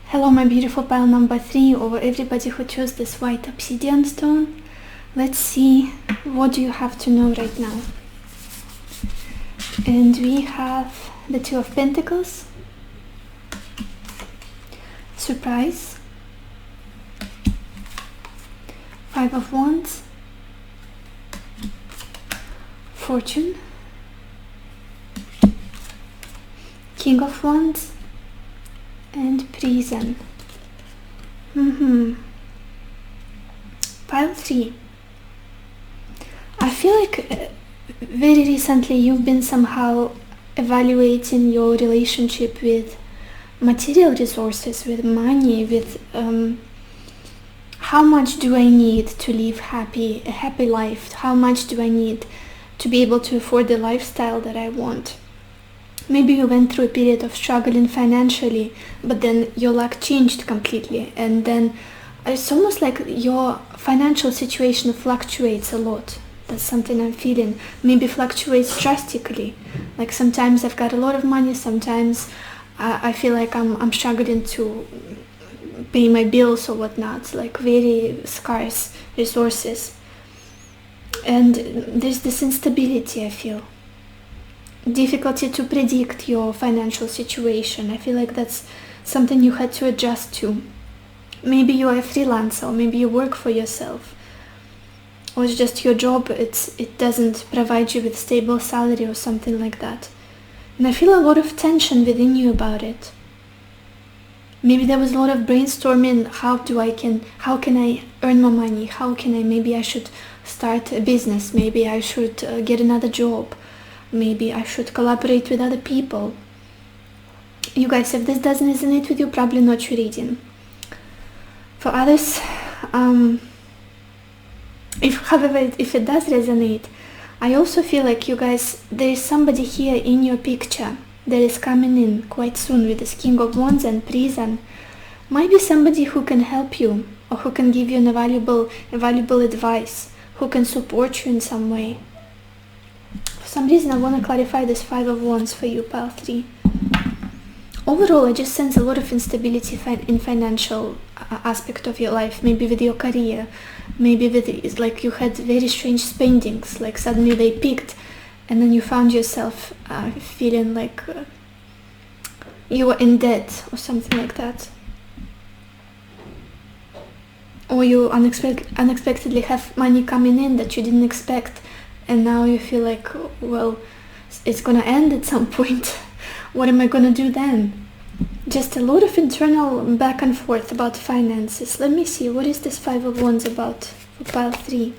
Hello, my beautiful pile number 3, or everybody who chose this white obsidian stone. Let's see, what do you have to know right now? And we have the 2 of Pentacles, Surprise, 5 of Wands, Fortune, King of Wands, and Prison. Pile 3. I feel like very recently you've been somehow evaluating your relationship with material resources, with money, with how much do I need to live a happy life? How much do I need to be able to afford the lifestyle that I want? Maybe you went through a period of struggling financially, but then your luck changed completely, and then it's almost like your financial situation fluctuates a lot. That's something I'm feeling. Maybe fluctuates drastically. Like sometimes I've got a lot of money, sometimes I feel like I'm struggling to pay my bills or whatnot, like very scarce resources. And there's this instability, I feel. Difficulty to predict your financial situation. I feel like that's something you had to adjust to. Maybe you are a freelancer, or maybe you work for yourself, or it's just your job, it doesn't provide you with stable salary or something like that. And I feel a lot of tension within you about it. Maybe there was a lot of brainstorming, how can I earn more money, maybe I should start a business, maybe I should get another job, maybe I should collaborate with other people. You guys, if this doesn't resonate with you, probably not your reading. For others, if it does resonate, I also feel like you guys, there is somebody here in your picture that is coming in quite soon with this King of Wands and Prison. Might be somebody who can help you, or who can give you a valuable advice, who can support you in some way. For some reason I want to clarify this 5 of Wands for you, pile 3. Overall, I just sense a lot of instability in financial aspect of your life, maybe with your career, maybe with, like, you had very strange spendings, like suddenly they peaked, and then you found yourself feeling like you were in debt or something like that. Or you unexpectedly have money coming in that you didn't expect, and now you feel like, well, it's gonna end at some point. What am I gonna do then? just a lot of internal back and forth about finances. Let me see, what is this Five of Wands about for pile 3?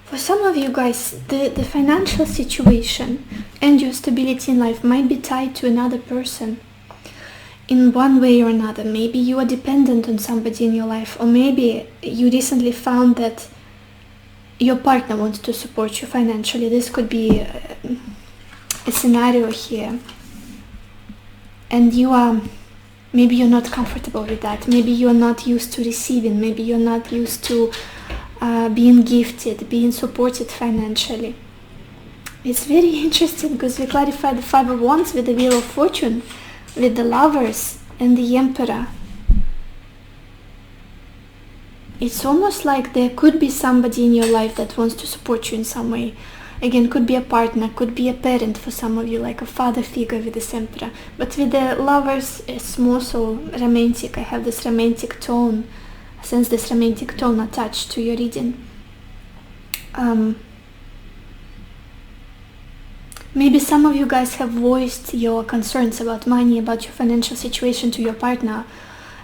For some of you guys, the financial situation and your stability in life might be tied to another person in one way or another. Maybe you are dependent on somebody in your life, or maybe you recently found that your partner wants to support you financially. This could be a scenario here, and maybe you're not comfortable with that. Maybe you're not used to receiving. Maybe you're not used to being gifted, being supported financially. It's very interesting because we clarify the Five of Wands with the Wheel of Fortune, with the Lovers and the Emperor. It's almost like there could be somebody in your life that wants to support you in some way. Again, could be a partner, could be a parent for some of you, like a father figure with this Emperor. But with the Lovers, it's more so romantic. I have this romantic tone. I sense this romantic tone attached to your reading. Maybe some of you guys have voiced your concerns about money, about your financial situation to your partner,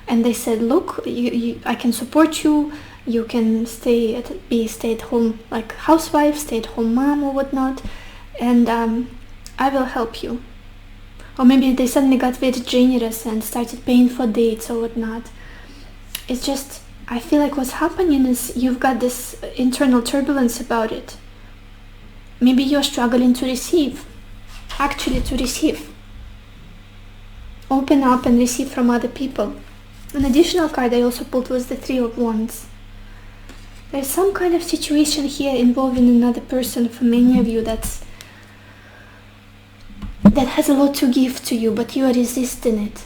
and they said, look, I can support you, you can be stay-at-home like housewife, stay-at-home mom or whatnot, and I will help you. Or maybe they suddenly got very generous and started paying for dates or whatnot. It's just, I feel like what's happening is you've got this internal turbulence about it. Maybe you're struggling to receive. Actually, to receive. Open up and receive from other people. An additional card I also pulled was the Three of Wands. There's some kind of situation here involving another person for many of you that has a lot to give to you, but you are resisting it.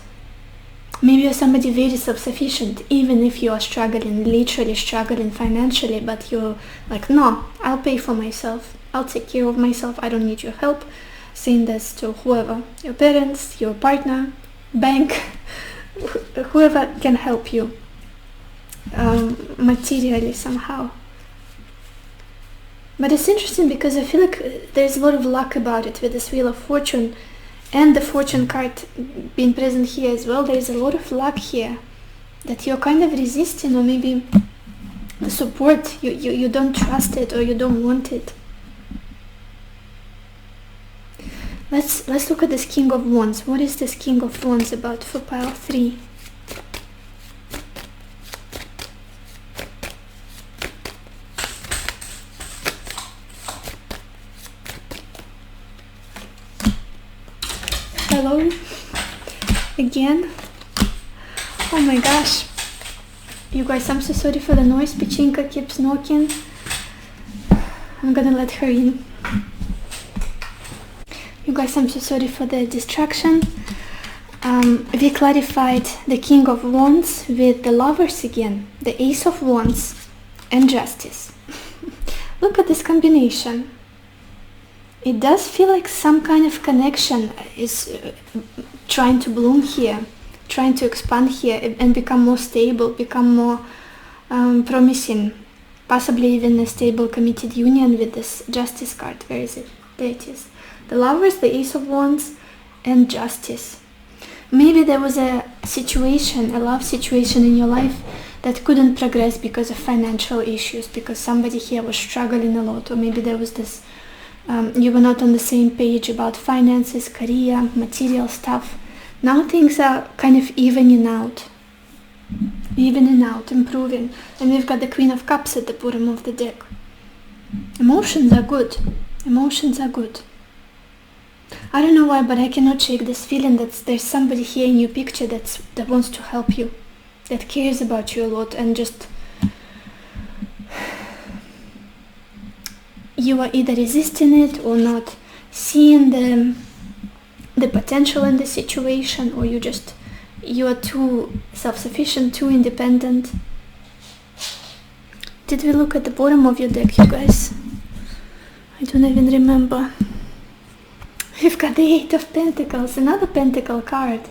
Maybe you're somebody very self-sufficient, even if you are struggling, literally struggling financially, but you're like, no, I'll pay for myself. I'll take care of myself. I don't need your help. Saying this to whoever, your parents, your partner, bank, whoever can help you materially somehow. But it's interesting because I feel like there's a lot of luck about it with this Wheel of Fortune and the Fortune card being present here as well. There's a lot of luck here that you're kind of resisting, or maybe the support, you don't trust it or you don't want it. Let's look at this King of Wands. What is this King of Wands about for pile 3? Hello again. Oh my gosh, you guys, I'm so sorry for the noise. Pichinka keeps knocking. I'm gonna let her in. You guys, I'm so sorry for the distraction. We clarified the King of Wands with the Lovers again, the Ace of Wands and Justice. Look at this combination. It does feel like some kind of connection is trying to bloom here, trying to expand here and become more stable, become more promising, possibly even a stable committed union with this Justice card. Where is it? There it is. The Lovers, the Ace of Wands, and Justice. Maybe there was a situation, a love situation in your life that couldn't progress because of financial issues, because somebody here was struggling a lot, or maybe there was this, you were not on the same page about finances, career, material stuff. Now things are kind of evening out, improving. And we've got the Queen of Cups at the bottom of the deck. Emotions are good. Emotions are good. I don't know why, but I cannot shake this feeling that there's somebody here in your picture that wants to help you, that cares about you a lot, and just you are either resisting it or not seeing the potential in the situation, or you are too self-sufficient, too independent. Did we look at the bottom of your deck, you guys? I don't even remember. We've got the Eight of Pentacles, another Pentacle card.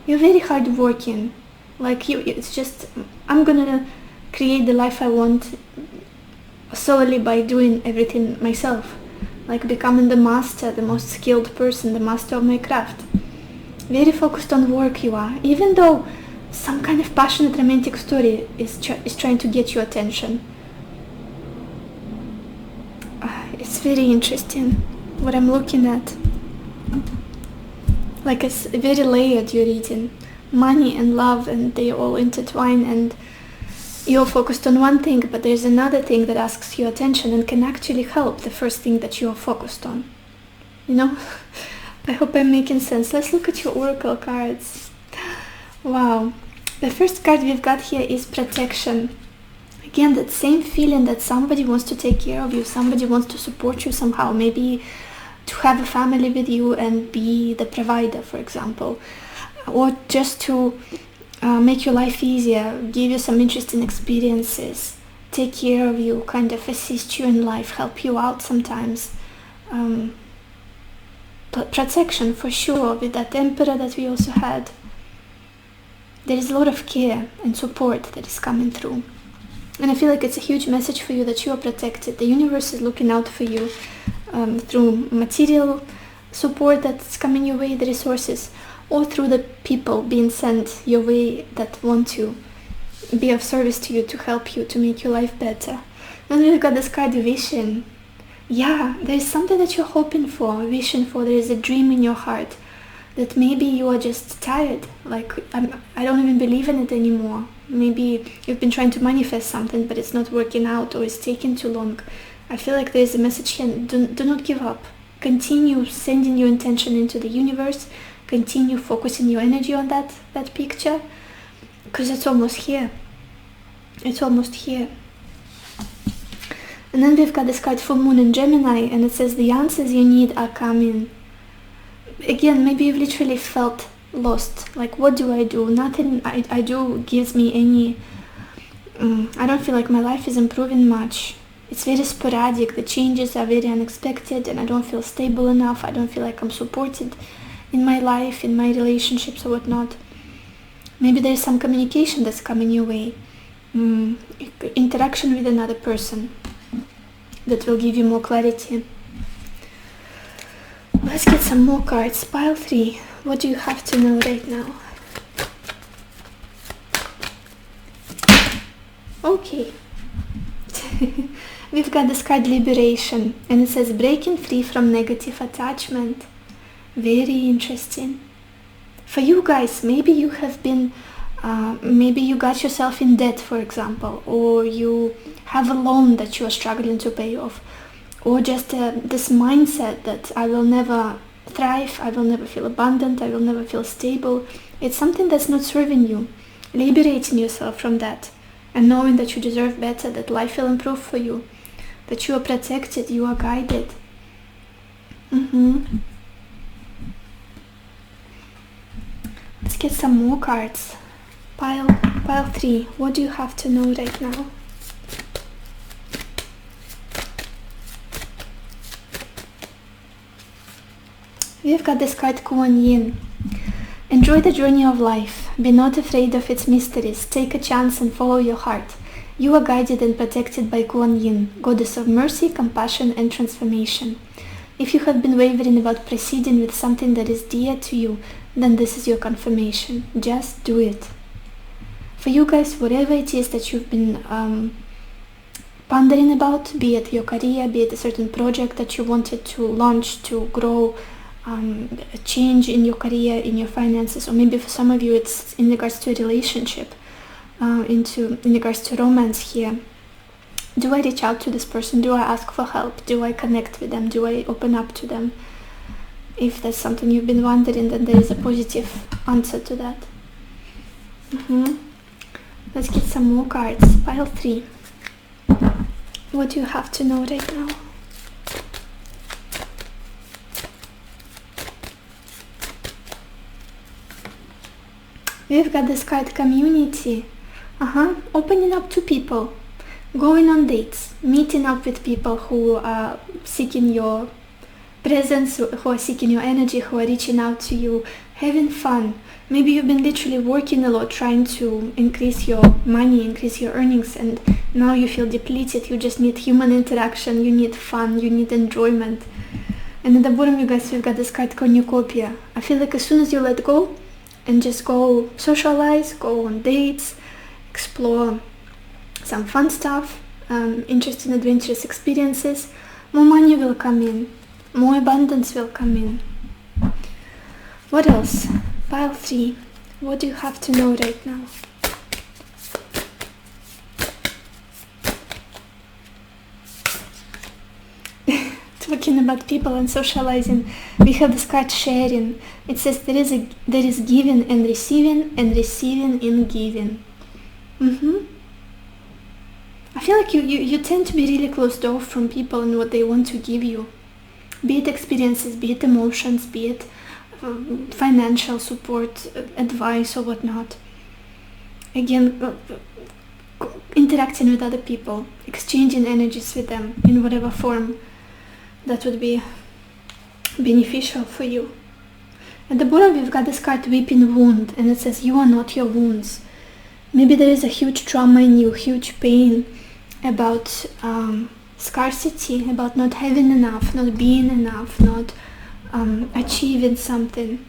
You're very hardworking. Like it's just, I'm gonna create the life I want solely by doing everything myself. Like becoming the master, the most skilled person, the master of my craft. Very focused on work you are, even though some kind of passionate romantic story is trying to get your attention. It's very interesting what I'm looking at. Like it's very layered, your reading. Money and love, and they all intertwine, and you're focused on one thing, but there's another thing that asks your attention and can actually help the first thing that you're focused on. You know? I hope I'm making sense. Let's look at your oracle cards. Wow. The first card we've got here is protection. Again, that same feeling that somebody wants to take care of you, somebody wants to support you somehow, maybe to have a family with you and be the provider, for example, or just to make your life easier, give you some interesting experiences, take care of you, kind of assist you in life, help you out sometimes. Protection for sure, with that Emperor that we also had. There is a lot of care and support that is coming through. And I feel like it's a huge message for you that you are protected. The universe is looking out for you through material support that's coming your way, the resources, or through the people being sent your way that want to be of service to you, to help you, to make your life better. And we've got this card, vision. Yeah, there is something that you're hoping for, wishing for. There is a dream in your heart that maybe you are just tired. Like, I don't even believe in it anymore. Maybe you've been trying to manifest something, but it's not working out, or it's taking too long. I feel like there's a message here. Do not give up. Continue sending your intention into the universe. Continue focusing your energy on that picture, because it's almost here. It's almost here. And then we've got this card, full moon in Gemini, and it says the answers you need are coming. Again, maybe you've literally felt lost. Like, what do I do? Nothing I do gives me any... I don't feel like my life is improving much. It's very sporadic. The changes are very unexpected, and I don't feel stable enough. I don't feel like I'm supported in my life, in my relationships or whatnot. Maybe there's some communication that's coming your way. Interaction with another person that will give you more clarity. Let's get some more cards. Pile 3. What do you have to know right now? Okay. We've got this card, liberation, and it says breaking free from negative attachment. Very interesting. For you guys, maybe you have been, maybe you got yourself in debt, for example, or you have a loan that you are struggling to pay off, or just this mindset that I will never thrive, I will never feel abundant, I will never feel stable. It's something that's not serving you. Liberating yourself from that and knowing that you deserve better, that life will improve for you, that you are protected, you are guided. Let's get some more cards. Pile 3. What do you have to know right now? We've got this card, Kuan Yin. Enjoy the journey of life. Be not afraid of its mysteries. Take a chance and follow your heart. You are guided and protected by Kuan Yin, goddess of mercy, compassion, and transformation. If you have been wavering about proceeding with something that is dear to you, then this is your confirmation. Just do it. For you guys, whatever it is that you've been pondering about, be it your career, be it a certain project that you wanted to launch, to grow, a change in your career, in your finances, or maybe for some of you it's in regards to a relationship, in regards to romance here. Do I reach out to this person? Do I ask for help? Do I connect with them? Do I open up to them? If that's something you've been wondering, then there is a positive answer to that. Let's get some more cards. Pile 3. What do you have to know right now? We've got this card, community. Opening up to people, going on dates, meeting up with people who are seeking your presence, who are seeking your energy, who are reaching out to you, having fun. Maybe you've been literally working a lot, trying to increase your money, increase your earnings, and now you feel depleted. You just need human interaction, you need fun, you need enjoyment. And at the bottom, you guys, we've got this card cornucopia. I feel like as soon as you let go and just go socialize, go on dates, explore some fun stuff, interesting adventurous experiences, more money will come in, more abundance will come in. What else? Pile 3. What do you have to know right now? Talking about people and socializing, we have this card sharing. It says there is giving and receiving in giving. I feel like you tend to be really closed off from people and what they want to give you. Be it experiences, be it emotions, be it financial support, advice or whatnot. Again, interacting with other people, exchanging energies with them in whatever form that would be beneficial for you. At the bottom we've got this card weeping wound, and it says you are not your wounds. Maybe there is a huge trauma in you, huge pain about scarcity, about not having enough, not being enough, not achieving something,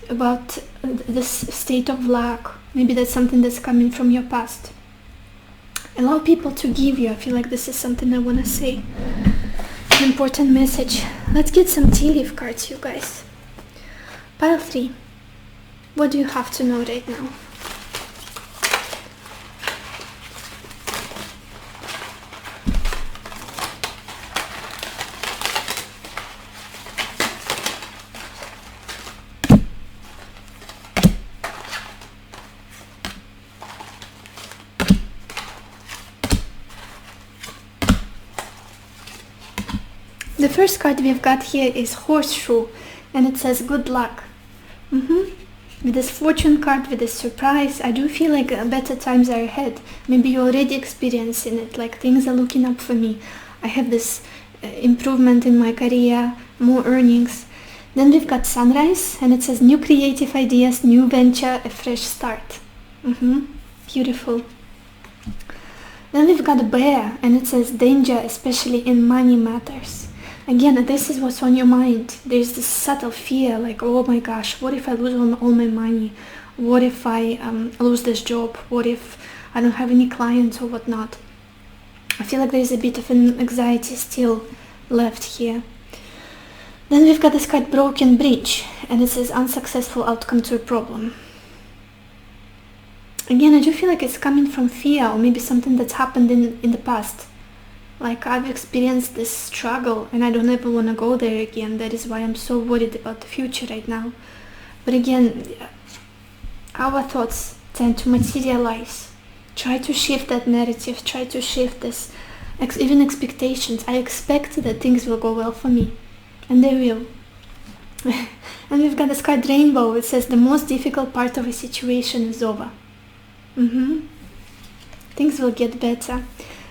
about this state of lack. Maybe that's something that's coming from your past. Allow people to give you. I feel like this is something I want to say. An important message. Let's get some tea leaf cards, you guys. Pile 3. What do you have to know right now? The first card we've got here is Horseshoe, and it says good luck. With this fortune card, with this surprise, I do feel like better times are ahead. Maybe you're already experiencing it, like things are looking up for me. I have this improvement in my career, more earnings. Then we've got Sunrise, and it says new creative ideas, new venture, a fresh start. Beautiful. Then we've got Bear, and it says danger, especially in money matters. Again, this is what's on your mind. There's this subtle fear, like, oh my gosh, what if I lose all my money? What if I lose this job? What if I don't have any clients or whatnot? I feel like there's a bit of an anxiety still left here. Then we've got this card Broken Bridge, and it says unsuccessful outcome to a problem. Again, I do feel like it's coming from fear, or maybe something that's happened in the past. Like, I've experienced this struggle and I don't ever want to go there again. That is why I'm so worried about the future right now. But again, our thoughts tend to materialize. Try to shift that narrative, try to shift this, even expectations. I expect that things will go well for me, and they will. And we've got this card Rainbow. It says the most difficult part of a situation is over. Things will get better.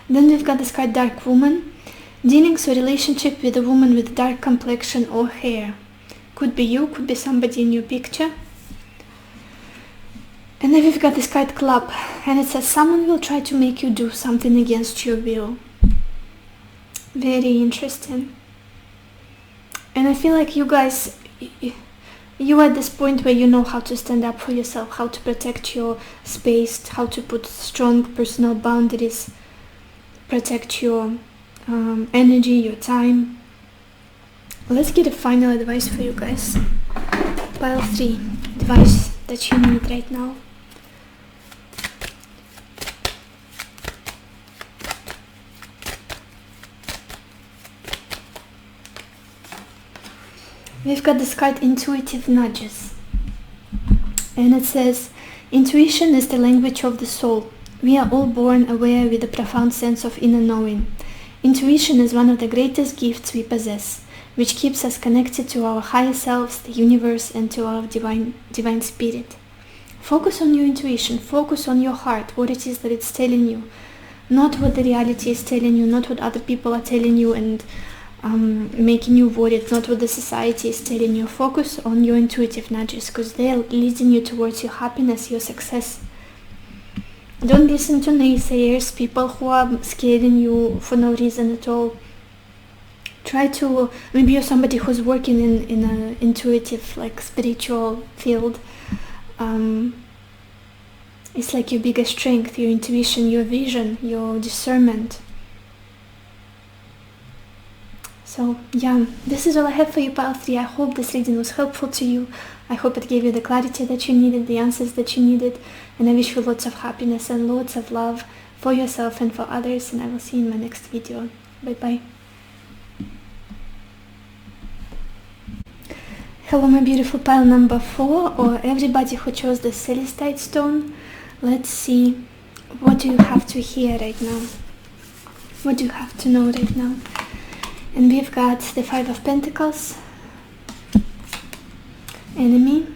Then we've got this card Dark Woman. Dealings or relationship with a woman with dark complexion or hair. Could be you, could be somebody in your picture. And then we've got this card Club, and it says someone will try to make you do something against your will. Very interesting. And I feel like you guys, you are at this point where you know how to stand up for yourself, how to protect your space, how to put strong personal boundaries, protect your energy, your time. Let's get a final advice for you guys. Pile 3, advice that you need right now. We've got this card Intuitive Nudges, and it says intuition is the language of the soul. We are all born aware with a profound sense of inner knowing. Intuition is one of the greatest gifts we possess, which keeps us connected to our higher selves, the universe, and to our divine spirit. Focus on your intuition, focus on your heart, what it is that it's telling you, not what the reality is telling you, not what other people are telling you and making you worry. It's not what the society is telling you. Focus on your intuitive nudges, because they're leading you towards your happiness, your success. Don't listen to naysayers, people who are scaring you for no reason at all. Try to, maybe you're somebody who's working in an intuitive, like spiritual field. It's like your biggest strength, your intuition, your vision, your discernment. So yeah, this is all I have for you, Pile 3. I hope this reading was helpful to you. I hope it gave you the clarity that you needed, the answers that you needed, and I wish you lots of happiness and lots of love for yourself and for others, and I will see you in my next video. Bye bye. Hello my beautiful pile number 4, or everybody who chose the celestite stone. Let's see, what do you have to hear right now? What do you have to know right now? And we've got the 5 of Pentacles, Enemy,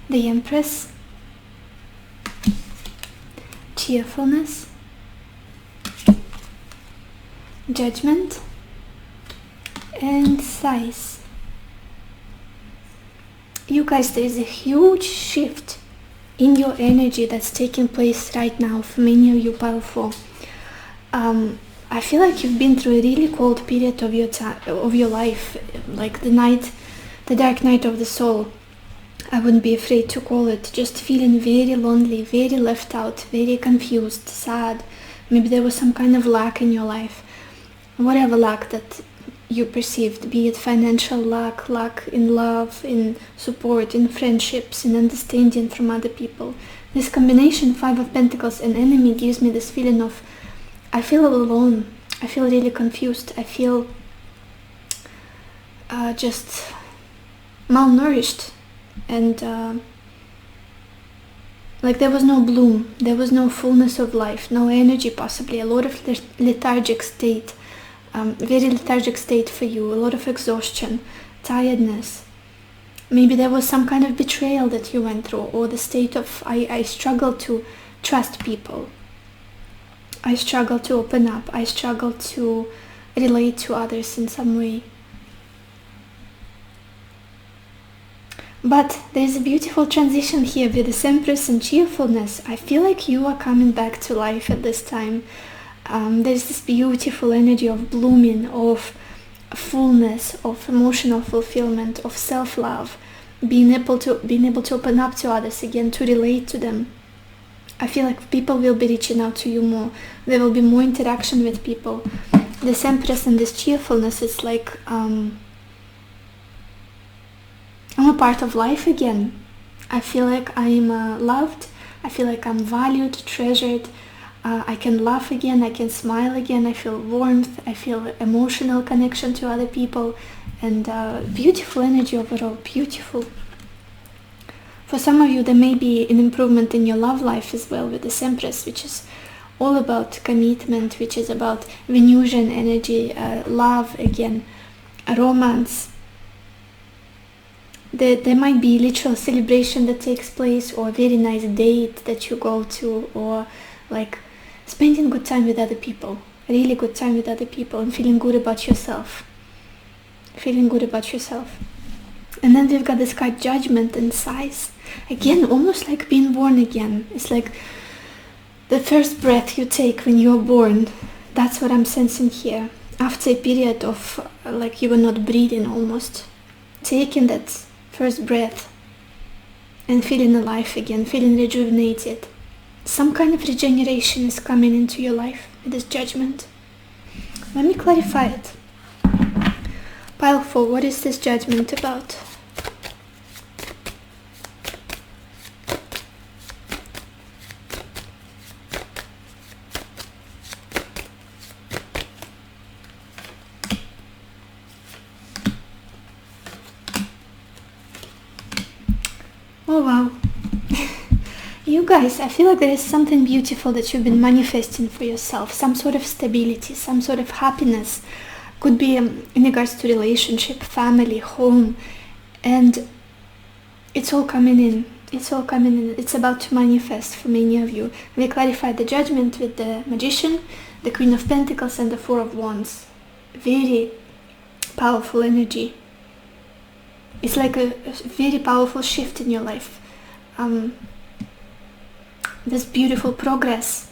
the Empress, Cheerfulness, Judgment, and Size. You guys, there is a huge shift in your energy that's taking place right now for many of you, Pile 4. I feel like you've been through a really cold period of your life, like the dark night of the soul. I wouldn't be afraid to call it. Just feeling very lonely, very left out, very confused, sad. Maybe there was some kind of lack in your life. Whatever lack that you perceived, be it financial lack, lack in love, in support, in friendships, in understanding from other people. This combination, 5 of Pentacles and Enemy, gives me this feeling of, I feel alone, I feel really confused, I feel just malnourished, and like there was no bloom, there was no fullness of life, no energy possibly, a lot of lethargic state. Very lethargic state for you, a lot of exhaustion, tiredness. Maybe there was some kind of betrayal that you went through, or the state of I struggle to trust people. I struggle to open up. I struggle to relate to others in some way. But there's a beautiful transition here with the Empress and Cheerfulness. I feel like you are coming back to life at this time. There's this beautiful energy of blooming, of fullness, of emotional fulfillment, of self-love, being able to open up to others again, to relate to them. I feel like people will be reaching out to you more. There will be more interaction with people. This Empress and this Cheerfulness, it's like I'm a part of life again. I feel like I'm loved. I feel like I'm valued, treasured. I can laugh again, I can smile again, I feel warmth, I feel emotional connection to other people, and beautiful energy overall, beautiful. For some of you, there may be an improvement in your love life as well with this Empress, which is all about commitment, which is about Venusian energy, love again, romance. There might be literal celebration that takes place, or a very nice date that you go to, or like spending good time with other people, really good time with other people, and feeling good about yourself. Feeling good about yourself. And then we've got this card Judgment and Size. Again, almost like being born again. It's like the first breath you take when you're born. That's what I'm sensing here. After a period of like you were not breathing almost. Taking that first breath and feeling alive again, feeling rejuvenated. Some kind of regeneration is coming into your life with this Judgment. Let me clarify it. Pile 4, what is this Judgment about? Oh wow. You guys, I feel like there is something beautiful that you've been manifesting for yourself. Some sort of stability, some sort of happiness. Could be in regards to relationship, family, home. And it's all coming in. It's all coming in. It's about to manifest for many of you. We clarified the Judgment with the Magician. the Queen of Pentacles and the Four of Wands. Very powerful energy. It's like a very powerful shift in your life. This beautiful progress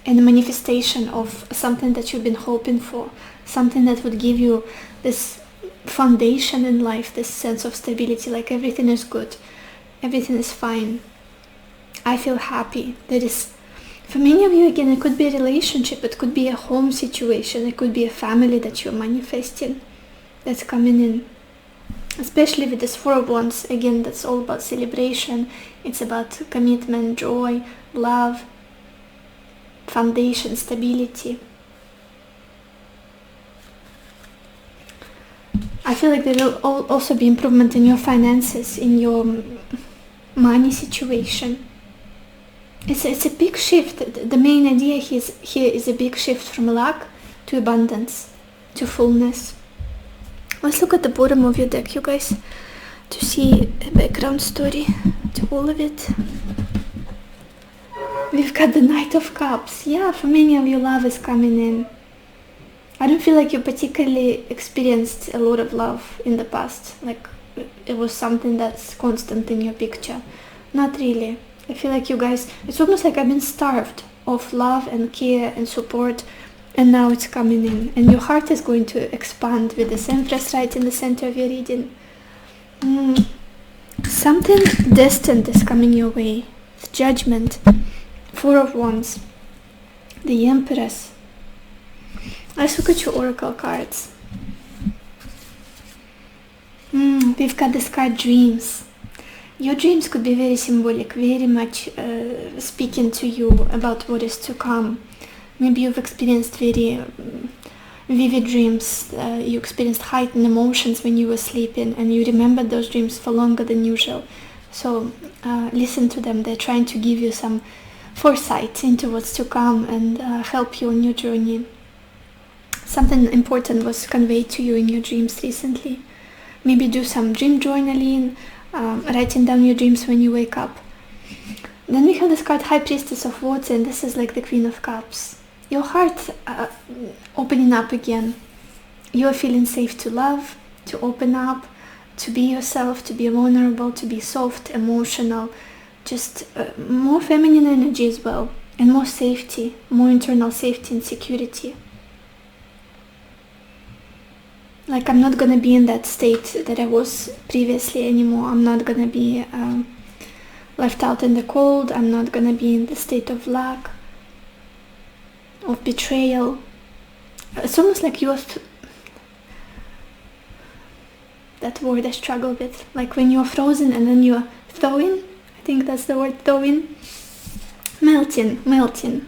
and the manifestation of something that you've been hoping for, something that would give you this foundation in life, this sense of stability, like everything is good, everything is fine, I feel happy. There is, for many of you, again, it could be a relationship, it could be a home situation, it could be a family that you're manifesting that's coming in. Especially with this Four of Wands, again, that's all about celebration. It's about commitment, joy, love, foundation, stability. I feel like there will also be improvement in your finances, in your money situation. It's a big shift. The main idea here is a big shift from lack to abundance, to fullness. Let's look at the bottom of your deck, you guys, to see a background story to all of it. We've got the Knight of Cups. Yeah, for many of you, love is coming in. I don't feel like you particularly experienced a lot of love in the past, like it was something that's constant in your picture. Not really. I feel like you guys, it's almost like I've been starved of love and care and support, and now it's coming in, and your heart is going to expand with this Empress right in the center of your reading. Something destined is coming your way. The Judgment, Four of Wands, the Empress. Let's look at your oracle cards. We've got this card, Dreams. Your dreams could be very symbolic, very much speaking to you about what is to come. Maybe you've experienced very vivid dreams. You experienced heightened emotions when you were sleeping, and you remembered those dreams for longer than usual. So listen to them. They're trying to give you some foresight into what's to come and help you on your journey. Something important was conveyed to you in your dreams recently. Maybe do some dream journaling, writing down your dreams when you wake up. Then we have this card, High Priestess of Water, and this is like the Queen of Cups. Your heart opening up again. You are feeling safe to love, to open up, to be yourself, to be vulnerable, to be soft, emotional, just more feminine energy as well, and more safety, more internal safety and security. Like, I'm not gonna be in that state that I was previously anymore. I'm not gonna be left out in the cold. I'm not gonna be in the state of lack, of betrayal. It's almost like you're that word I struggle with, like when you're frozen and then you're thawing. I think that's the word, thawing. Melting.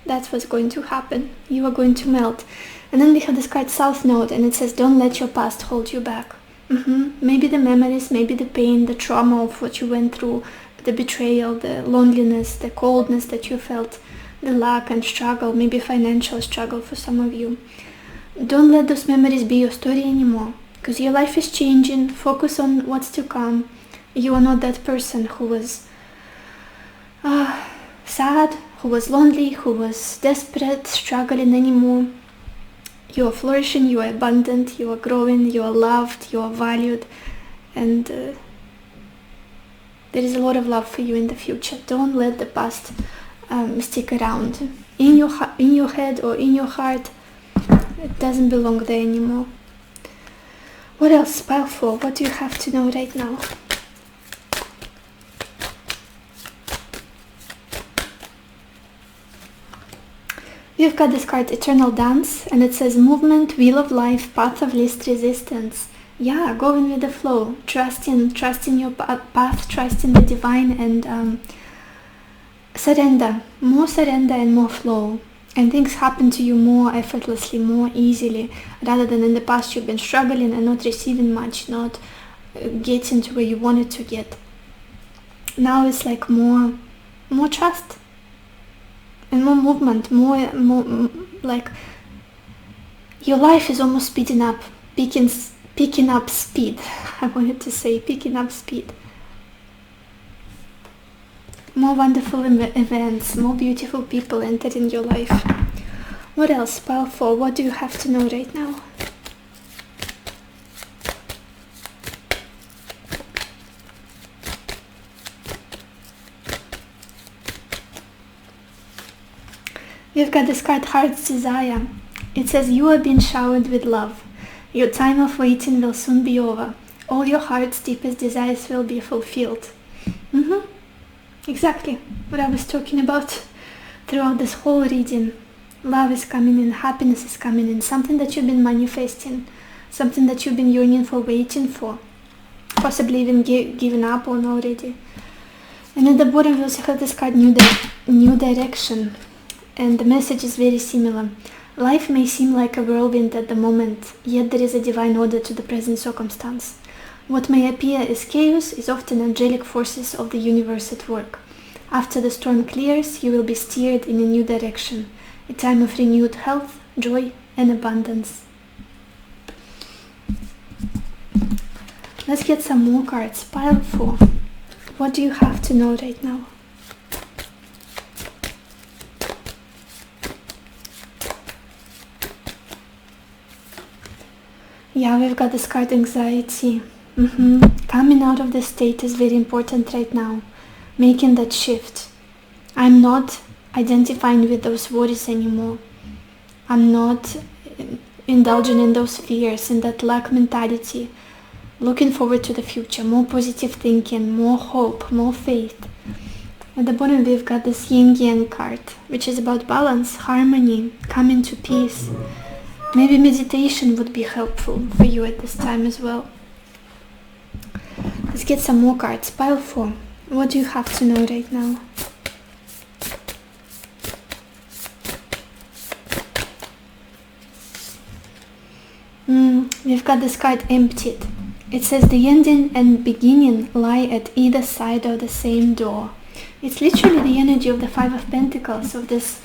That's what's going to happen. You are going to melt. And then we have this card, South Node, and it says, don't let your past hold you back. Maybe the memories, maybe the pain, the trauma of what you went through, the betrayal, the loneliness, the coldness that you felt, the lack and struggle, maybe financial struggle for some of you. Don't let those memories be your story anymore, because your life is changing. Focus on what's to come. You are not that person who was sad, who was lonely, who was desperate, struggling anymore. You are flourishing, you are abundant, you are growing, you are loved, you are valued, and there is a lot of love for you in the future. Don't let the past stick around in your head or in your heart. It doesn't belong there anymore. What else? Pile 4. What do you have to know right now? You've got this card, Eternal Dance, and it says movement, wheel of life, path of least resistance. Yeah, going with the flow, trusting your path, trusting the divine, and surrender and more flow. And things happen to you more effortlessly, more easily, rather than in the past you've been struggling and not receiving much, not getting to where you wanted to get. Now it's like more trust. And more movement, more like your life is almost speeding up, picking up speed. I wanted to say picking up speed. more wonderful events, more beautiful people entering your life. What else? Pile 4, what do you have to know right now? We've got this card, Heart's Desire. It says, you are being showered with love. Your time of waiting will soon be over. All your heart's deepest desires will be fulfilled. Exactly what I was talking about throughout this whole reading. Love is coming in, happiness is coming in, something that you've been manifesting, something that you've been yearning for, waiting for, possibly even given up on already. And at the bottom we also have this card, New Direction. And the message is very similar. Life may seem like a whirlwind at the moment, yet there is a divine order to the present circumstance. What may appear as chaos is often angelic forces of the universe at work. After the storm clears, you will be steered in a new direction, a time of renewed health, joy, and abundance. Let's get some more cards. Pile 4. What do you have to know right now? Yeah, we've got this card, Anxiety. Coming out of this state is very important right now. Making that shift. I'm not identifying with those worries anymore. I'm not indulging in those fears, in that lack mentality. Looking forward to the future. More positive thinking, more hope, more faith. At the bottom we've got this Yin Yang card, which is about balance, harmony, coming to peace. Maybe meditation would be helpful for you at this time as well. Let's get some more cards. Pile 4. What do you have to know right now? We've got this card, Emptied. It says the ending and beginning lie at either side of the same door. It's literally the energy of the Five of Pentacles, of this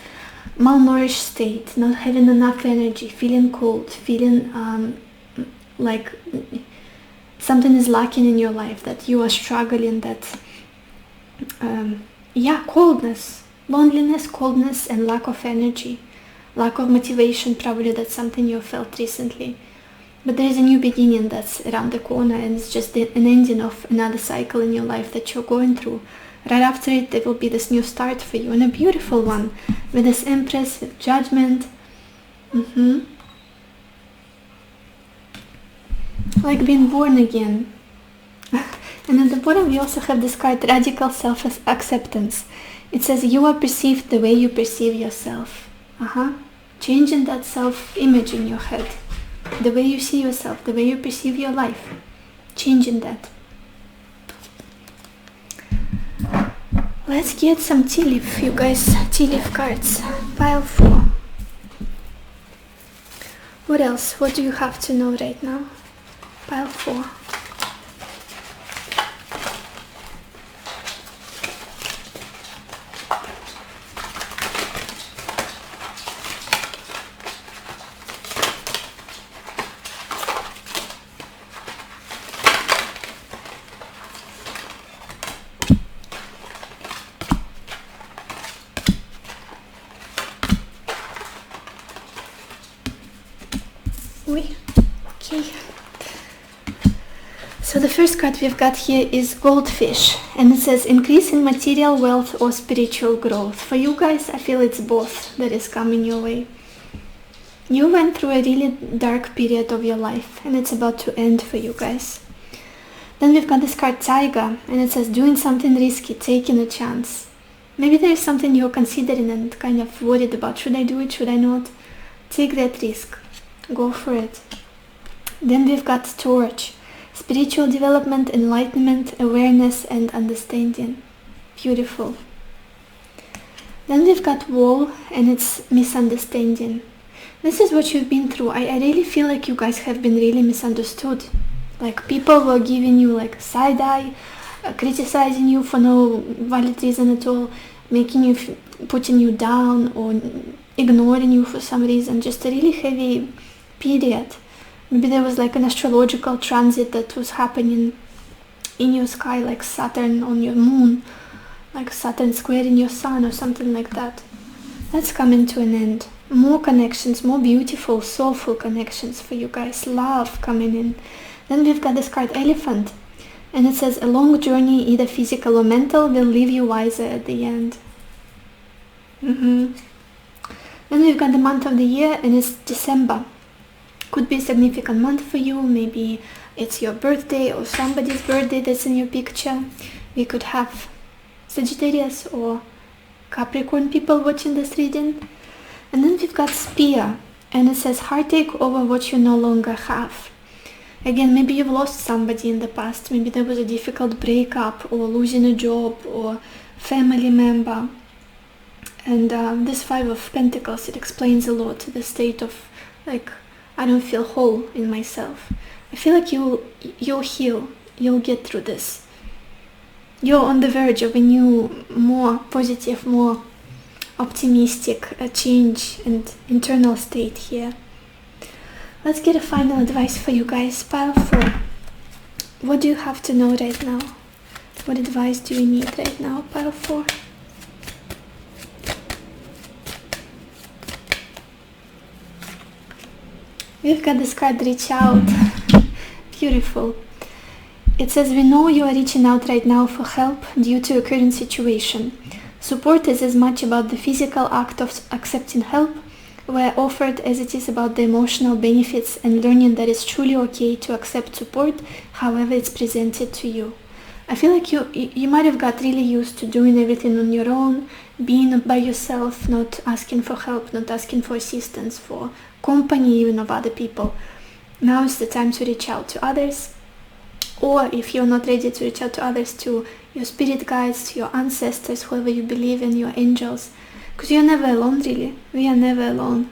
malnourished state, not having enough energy, feeling cold, feeling like something is lacking in your life, that you are struggling, that coldness, loneliness, coldness, and lack of energy, lack of motivation. Probably that's something you felt recently. But there is a new beginning that's around the corner, and it's just an ending of another cycle in your life that you're going through. Right after it, there will be this new start for you, and a beautiful one, with this Empress, with Judgment. Like being born again. And at the bottom we also have this card, Radical Self-Acceptance. It says you are perceived the way you perceive yourself. Changing that self-image in your head. The way you see yourself, the way you perceive your life. Changing that. Let's get some tea leaf, you guys. Tea leaf cards. Pile 4. What else? What do you have to know right now? Pile 4. Okay. So the first card we've got here is Goldfish, and it says increase in material wealth or spiritual growth. For you guys, I feel it's both that is coming your way. You went through a really dark period of your life, and it's about to end for you guys. Then we've got this card Tiger, and it says doing something risky, taking a chance. Maybe there is something you're considering and kind of worried about. Should I do it? Should I not? Take that risk. Go for it. Then we've got Torch. Spiritual development, enlightenment, awareness, and understanding. Beautiful. Then we've got Wall, and it's misunderstanding. This is what you've been through. I really feel like you guys have been really misunderstood. Like people were giving you like side eye, criticizing you for no valid reason at all, making you, putting you down, or ignoring you for some reason. Just a really heavy period. Maybe there was like an astrological transit that was happening in your sky, like Saturn on your moon. like Saturn squaring your sun or something like that. That's coming to an end. More connections, more beautiful, soulful connections for you guys. Love coming in. Then we've got this card Elephant. And it says, a long journey, either physical or mental, will leave you wiser at the end. Then we've got the month of the year, and it's December. Could be a significant month for you. Maybe it's your birthday or somebody's birthday that's in your picture. We could have Sagittarius or Capricorn people watching this reading. And then we've got Spear, and it says heartache over what you no longer have. Again, maybe you've lost somebody in the past. Maybe there was a difficult breakup or losing a job or family member. And this Five of Pentacles, it explains a lot, the state of, like, I don't feel whole in myself. I feel like you'll heal, you'll get through this. You're on the verge of a new, more positive, more optimistic change and internal state here. Let's get a final advice for you guys. Pile 4. What do you have to know right now? What advice do you need right now, Pile 4? We've got this card, Reach Out. Beautiful. It says, we know you are reaching out right now for help due to your current situation. Support is as much about the physical act of accepting help where offered as it is about the emotional benefits and learning that it's truly okay to accept support however it's presented to you. I feel like you might have got really used to doing everything on your own, being by yourself, not asking for help, not asking for assistance, for company even of other people. Now is the time to reach out to others, or if you're not ready to reach out to others, to your spirit guides, to your ancestors, whoever you believe in, your angels, because you're never alone, really. We are never alone.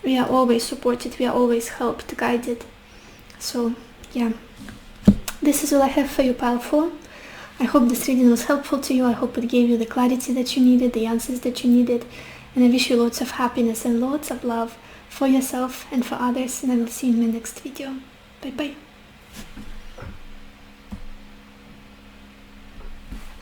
We are always supported, we are always helped, guided. So yeah, this is all I have for you, Pile 4. I hope this reading was helpful to you. I hope it gave you the clarity that you needed, the answers that you needed, and I wish you lots of happiness and lots of love for yourself and for others, and I will see you in my next video. Bye bye.